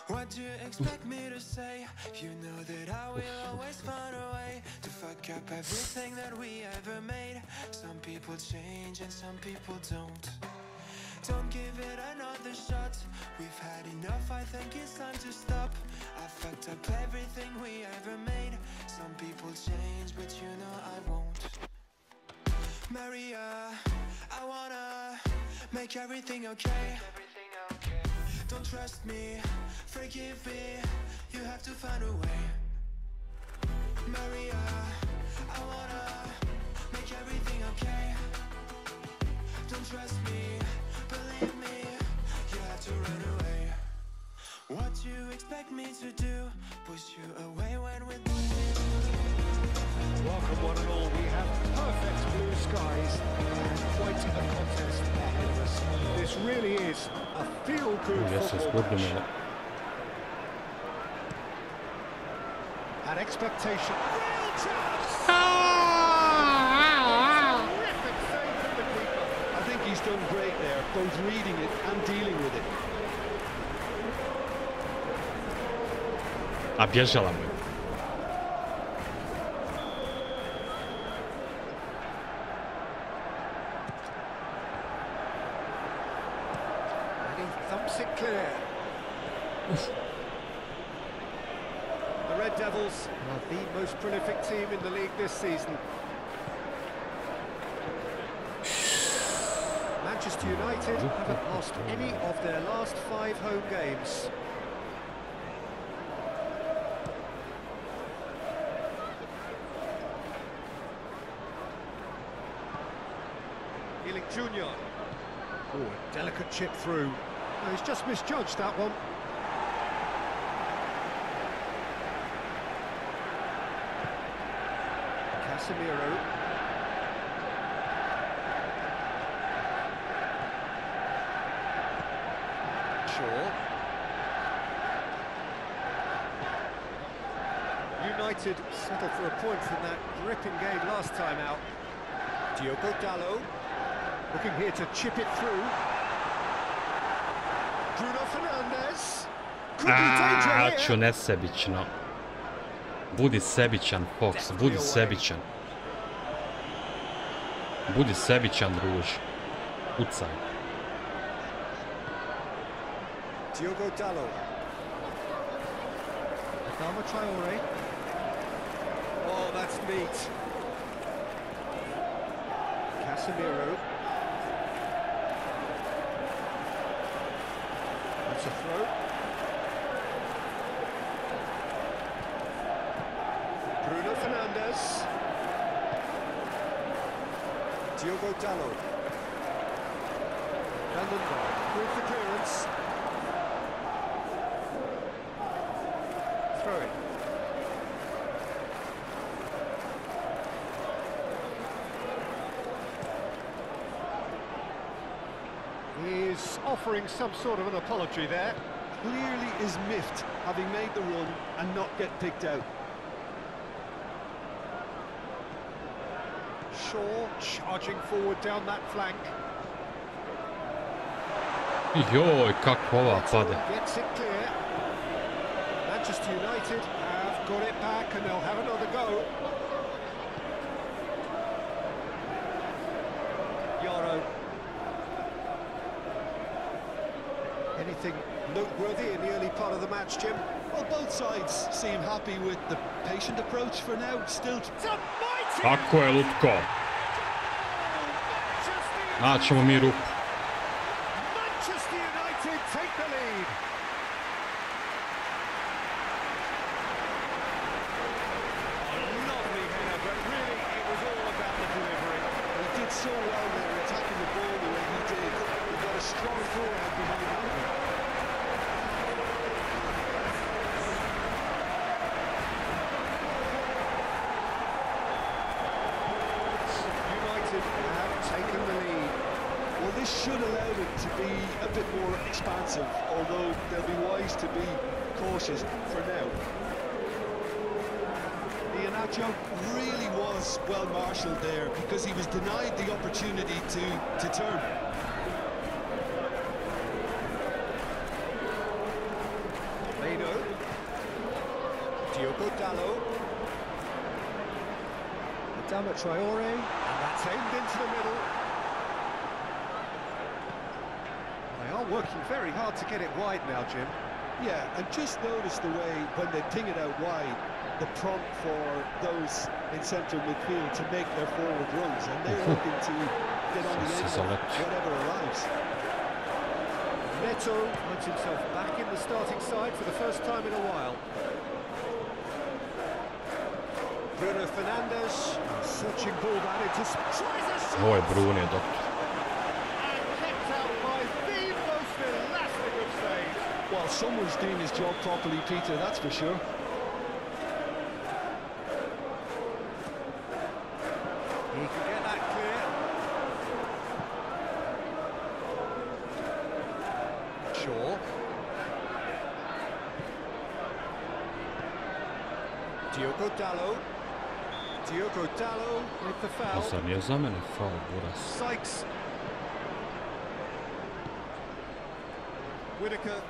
What do you expect me to say? You know that I will always find a way to fuck up everything that we ever made. Some people change and some people don't. Don't give it another shot. We've had enough, I think it's time to stop. I fucked up everything we ever made. Some people change, but you know I won't. Maria, I wanna make everything okay. Don't trust me, forgive me, you have to find a way. Maria, I wanna make everything okay. Don't trust me, believe me, you have to run away. What you expect me to do, push you away when we're Welcome one and all, we have perfect blue skies and quite a contest ahead of us. This really is a feel-good football match. An expectation. Real chance! Terrific save from the keeper. I think he's done great there, both reading it and dealing with it. A bježala mu je. Thumps it clear. The Red Devils are the most prolific team in the league this season. Manchester United haven't lost any of their last 5 home games. Junior. Oh, a delicate chip through. No, he's just misjudged that one. Casemiro. Shaw. United settled for a point from that gripping game last time out. Diogo Dalot looking here to chip it through. Bruno Fernandes. Ću nesebično. Budi sebičan, Fox, budi sebičan. Budi sebičan, druž. Ucaj. Diogo Dalot. Adama Traore. Oh, that's neat. Casemiro. That's a throw. Bruno Fernandes. Diogo Dalot. Vandenberg with the clearance. Throw it. He's offering some sort of an apology there. Clearly is miffed, having made the run and not get picked out. Shaw charging forward down that flank. Joj, kako ova pade. Gets it clear. Manchester United have got it back and they'll have another go. Yaro. Anything noteworthy in the early part of the match, Jim? Well, both sides seem happy with the patient approach for now. Still. Tako je, Lutko. Naćemo mi ruku. Manchester United take the lead. Lovely header, but really it was all about the delivery. He did so well there, attacking the ball the way he did. He got a strong forehand behind him. This should allow them to be a bit more expansive, although they'll be wise to be cautious for now. Iheanacho really was well marshalled there because he was denied the opportunity to turn. Vodeno. Diogo Dalot. Adama Traore. And that's aimed into the middle. They are working very hard to get it wide now, Jim. Yeah, and just notice the way when they ping it out wide, the prompt for those in central midfield to make their forward runs, and they're looking to get on the end of whatever arrives. Neto finds himself back in the starting side for the first time in a while. Bruno Fernandes, searching ball down into tries a shot. Ovo je Brune, doktor. And kept out by the most elastic of saves. Well, someone's doing his job properly, Peter, that's for sure. He can get that clear. Shaw. Diogo Dalot. Diogo Dalot with the foul. A zar nije za mene faul, buras? Sykes. Whittaker.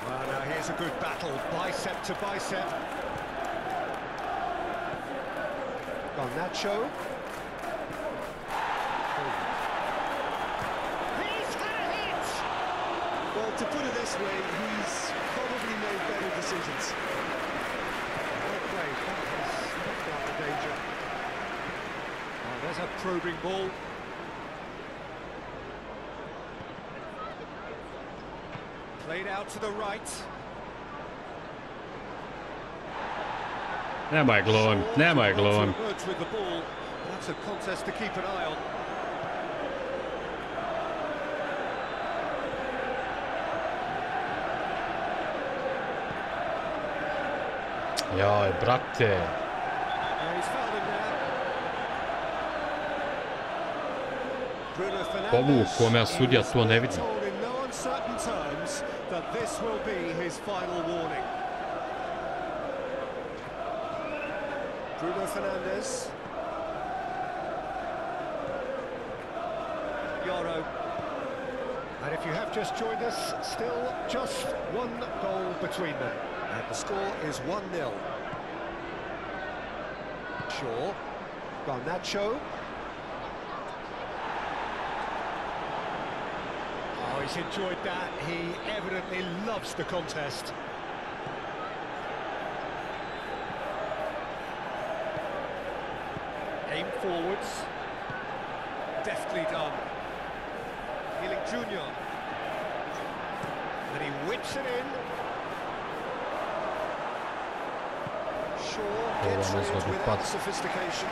Ah, now here's a good battle, bicep to bicep. Garnacho. He's had a hit! Well, to put it this way, he's probably made better decisions. Well played, that has knocked out the danger. Oh, there's a probing ball. Played out to the right. Nemoj glumit, nemoj glumit. With the ball. That's a contest to keep an eye on. Jaj, brate. He's fouled him there. Bruno Fernandes. Povuko me, a sudija to ne vidi. Told in no uncertain terms that this will be his final warning. Bruno Fernandes. Yoro. And if you have just joined us, still just one goal between them. And the score is 1-0. Shaw. Garnacho. Oh, he's enjoyed that. He evidently loves the contest. Aim forwards. Deftly done. Healing Junior. And he whips it in. Shaw gets it without sophistication.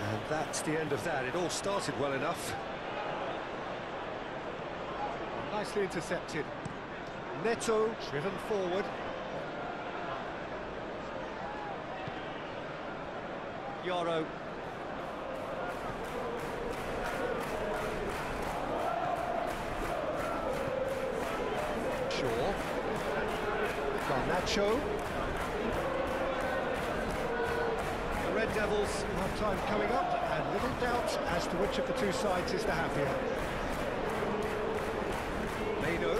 And that's the end of that. It all started well enough. Nicely intercepted. Neto driven forward. Yoro. Shaw. Garnacho. The Red Devils, half-time coming up, and little doubt as to which of the two sides is the happier. Vodeno.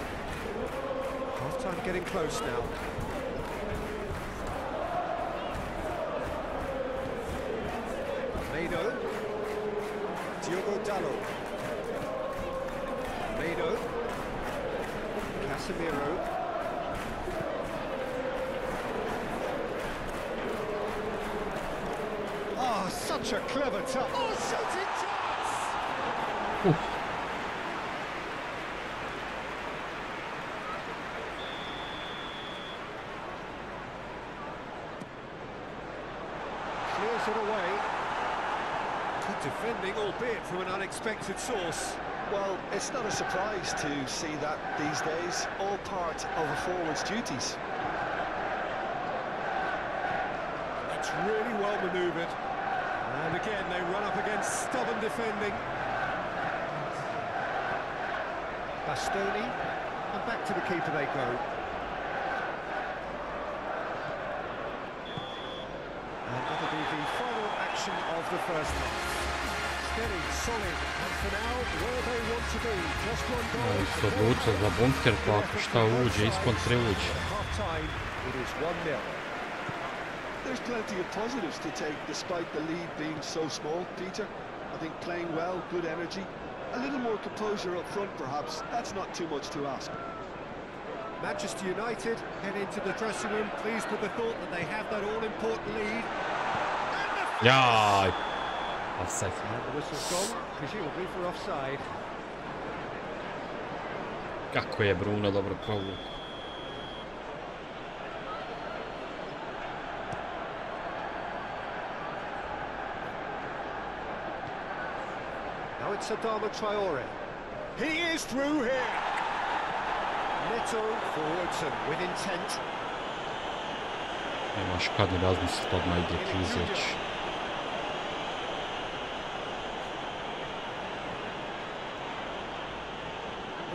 Half-time getting close now. Vodeno. Diogo Dallo. Vodeno. Casemiro. Oh, such a clever touch. Oh, shooting chance! Clears it away. Good defending, albeit from an unexpected source. Well, it's not a surprise to see that these days, all part of a forward's duties. That's really well manoeuvred. And again, they run up against stubborn defending. Bastoni, and back to the keeper they go. And that'll be the final action of the first half. Steady, solid, and for now, where they want to be. Just one goal. Se odlučio za bunker, pa ako šta uđe, iskontre uđe. Half-time, it is 1-0. There's plenty of positives to take despite the lead being so small, Peter. I think playing well, good energy. A little more composure up front, perhaps. That's not too much to ask. Manchester United head into the dressing room, pleased with the thought that they have that all-important lead. Jaj! Offside. And the whistle's gone, presumably for offside. Kako je Bruno dobro povukao. Now it's Adama Traore. He is through here. Neto forwards and with intent. Nemaš kad ne razmisliti, odmah ide Krizić.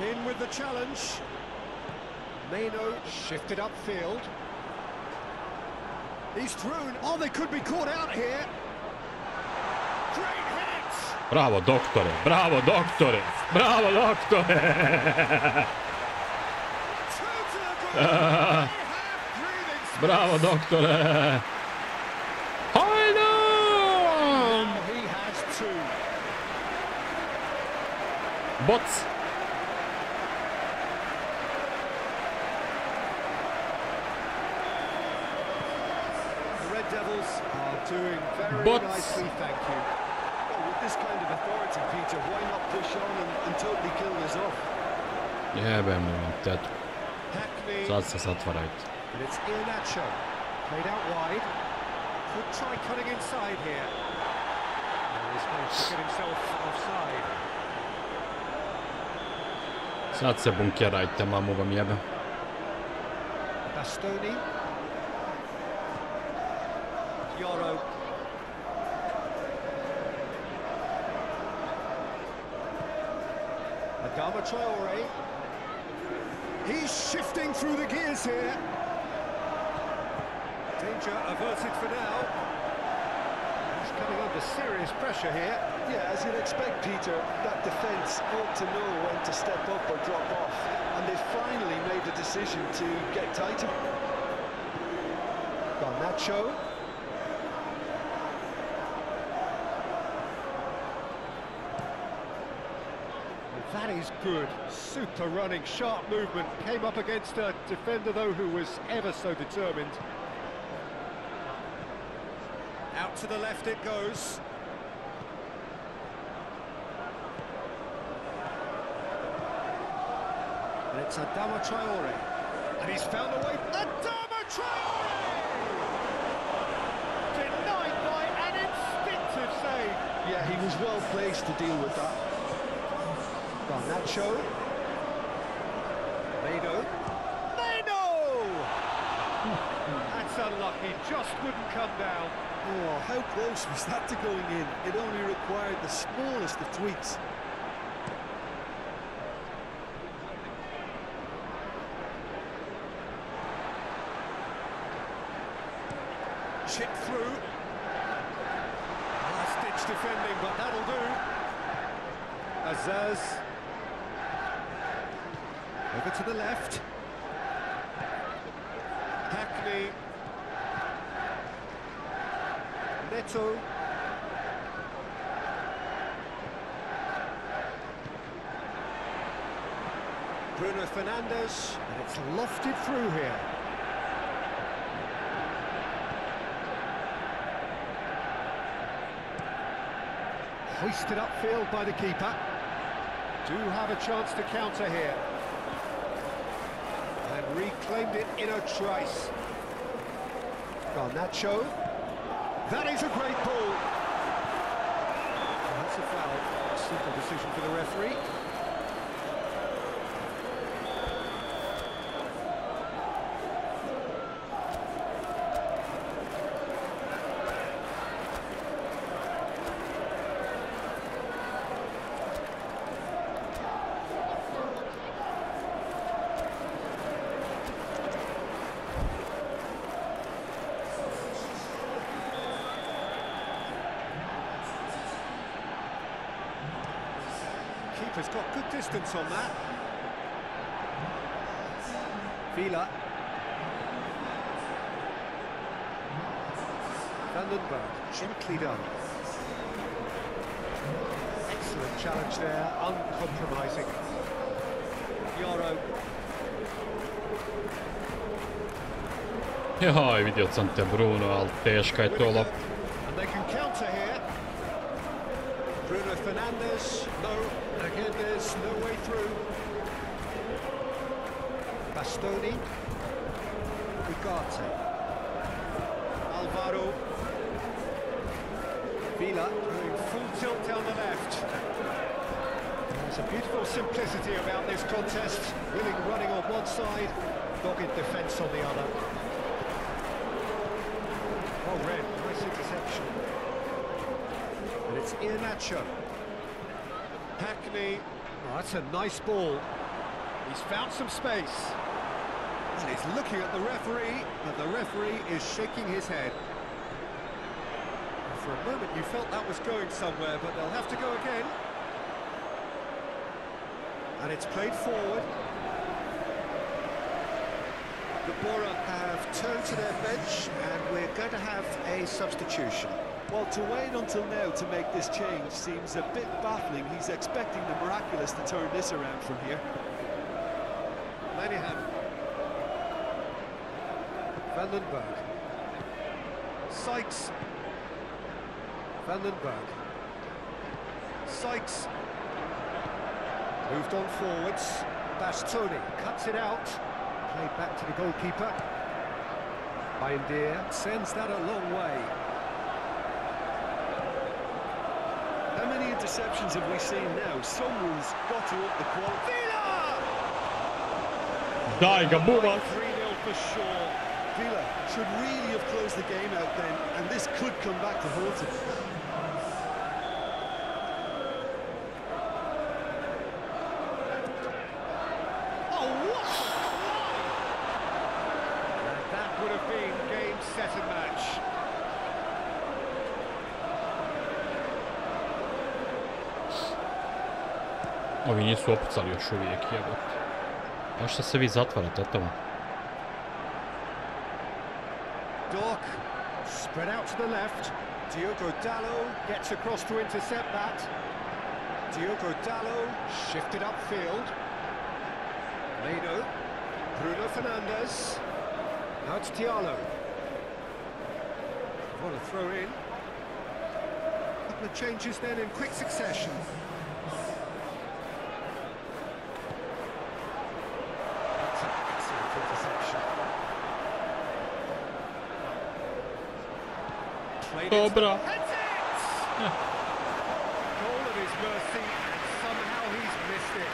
In with the challenge. Meno shifted upfield. He's through. Oh, they could be caught out here. Great hit! Bravo, doktore! Bravo, doktore! Bravo, doktore! Bravo, doktore! Hajde! He has two. Boc! The Red Devils are doing very Bots. nicely, thank you. Well, with this kind of authority, Peter, why not push on and totally kill this off? Jebem vam tetu. Hackney. Sad se zatvarajte. And it's Garnacho. Played out wide. Could try cutting inside here. And he's going to get himself offside. Sad se bunkerajte, mamu vam jebem. Bastoni. Yoro. Adama Traore. He's shifting through the gears here. Danger averted for now. He's coming under serious pressure here. Yeah, as you'd expect, Peter, that defence ought to know when to step up or drop off. And they finally made the decision to get tighter. Garnacho. That is good. Super running, sharp movement. Came up against a defender, though, who was ever so determined. Out to the left it goes. And it's Adama Traore. And he's found a way. Adama Traore! Denied by an instinctive save. Yeah, he was well placed to deal with that. Garnacho. Vodeno. That's unlucky, just wouldn't come down. Oh, how close was that to going in? It only required the smallest of tweaks. Chip through. Last-ditch defending, but that'll do. Azaz. Over to the left. Hackney. Neto. Bruno Fernandes. And it's lofted through here. Hoisted upfield by the keeper. Do have a chance to counter here. And reclaimed it in a trice. Garnacho. That is a great ball. And that's a foul. Simple decision for the referee. Keeper's got good distance on that. Villa. Vandenberg, gently done. Excellent challenge there, uncompromising. Jaro. Jaj, vidio sam te Bruno, ali teška je to lopta. And they can counter here. Bruno Fernandes, no, again there's no way through. Bastoni. Ugarte. Alvaro. Villa going full tilt down the left. There's a beautiful simplicity about this contest. Willing running on one side, dogged defence on the other. Oh, red, nice interception. And it's Iheanacho. Hackney. Oh, that's a nice ball. He's found some space. And he's looking at the referee, and the referee is shaking his head. For a moment you felt that was going somewhere, but they'll have to go again. And it's played forward. The Bora have turned to their bench, and we're going to have a substitution. Well, to wait until now to make this change seems a bit baffling. He's expecting the miraculous to turn this around from here. Lenihan. Vandenberg. Sykes. Vandenberg. Sykes. Moved on forwards. Bastoni cuts it out. Played back to the goalkeeper. Bindier sends that a long way. How many interceptions have we seen now? Someone's got to up the quality. Villa! Daj ga, buba! 3-0 for sure. Villa should really have closed the game out then, and this could come back to haunt him. Oh, what a uncontested match. Ovi nisu opucali još uvijek, jebote. A što se vi zatvarate od tamo? Dork, spread out to the left. Diogo Dalot gets across to intercept that. Diogo Dalot shifted upfield. Leno, Bruno Fernandes. Now it's Diallo. What a throw in. Couple of changes then in quick succession. Dobra. Goal at his mercy, and somehow he's missed it.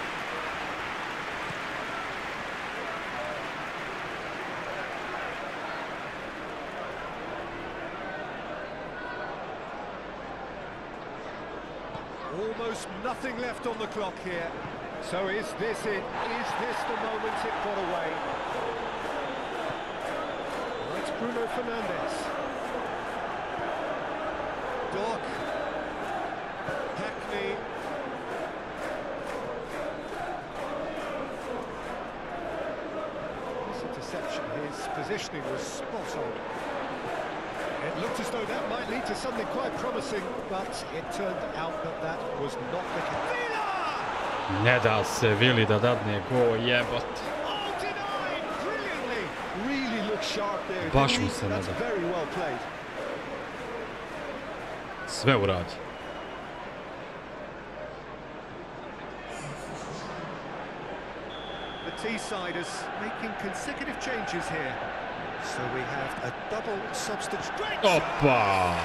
Almost nothing left on the clock here. So is this it? Is this the moment it got away? It's Bruno Fernandes. Dork, Hackney, this interception, his positioning was spot on. It looked as though that might lead to something quite promising, but it turned out that that was not the case. Ne da se Vili da dadne go, jebot. Oh, denied brilliantly. Really looked sharp there. Baš mu se ne That's da. very well played. Sve uradi. The T-siders making consecutive changes here. So we have a double substitute. Opa!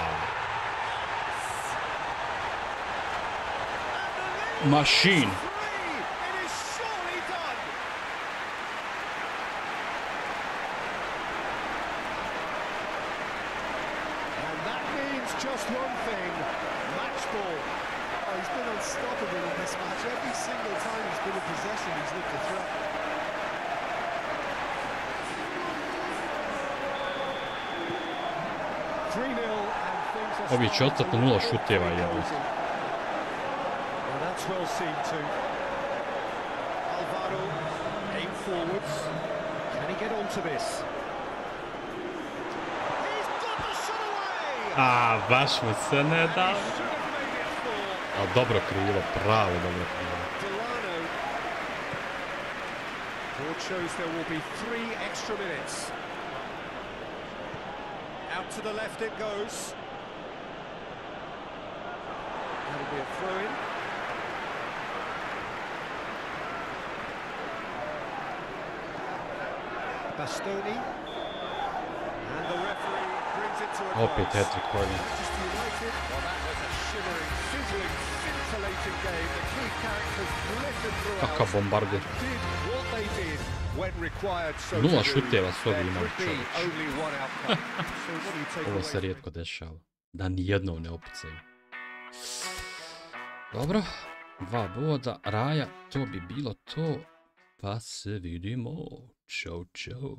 Machine. It is surely done. And that means just one thing. Match ball. Oh, he's been unstoppable in this match. Every single time he's been in possession, he's looked a threat. Ovi će ostati 0 šuteva, jebote. Well, that's well seen too. Alvaro, aim forwards. Can he get onto this? He's got the shot away! A, baš mu se ne da. He should have made it four. A dobro krilo, pravo dobro krilo. Delano. Board shows there will be 3 extra minutes. Out to the left it goes. That'll be a throw-in. Bastoni. And the referee brings it to a close. Opet hat-trick Bolje. Manchester United. Well, that was a shimmering, sizzling, scintillating game. The key characters glittered throughout. Kakav bombarder. Did what they did when required so 0 to do. šuteva su ovi There imali, could be čovječ. only one outcome. So what do you take Ovo away se from rijetko it? dešava. Da nijednom ne opucaju. Dobro, 2 boda, Raja, to bi bilo to. Pa se vidimo. Ćao, ćao.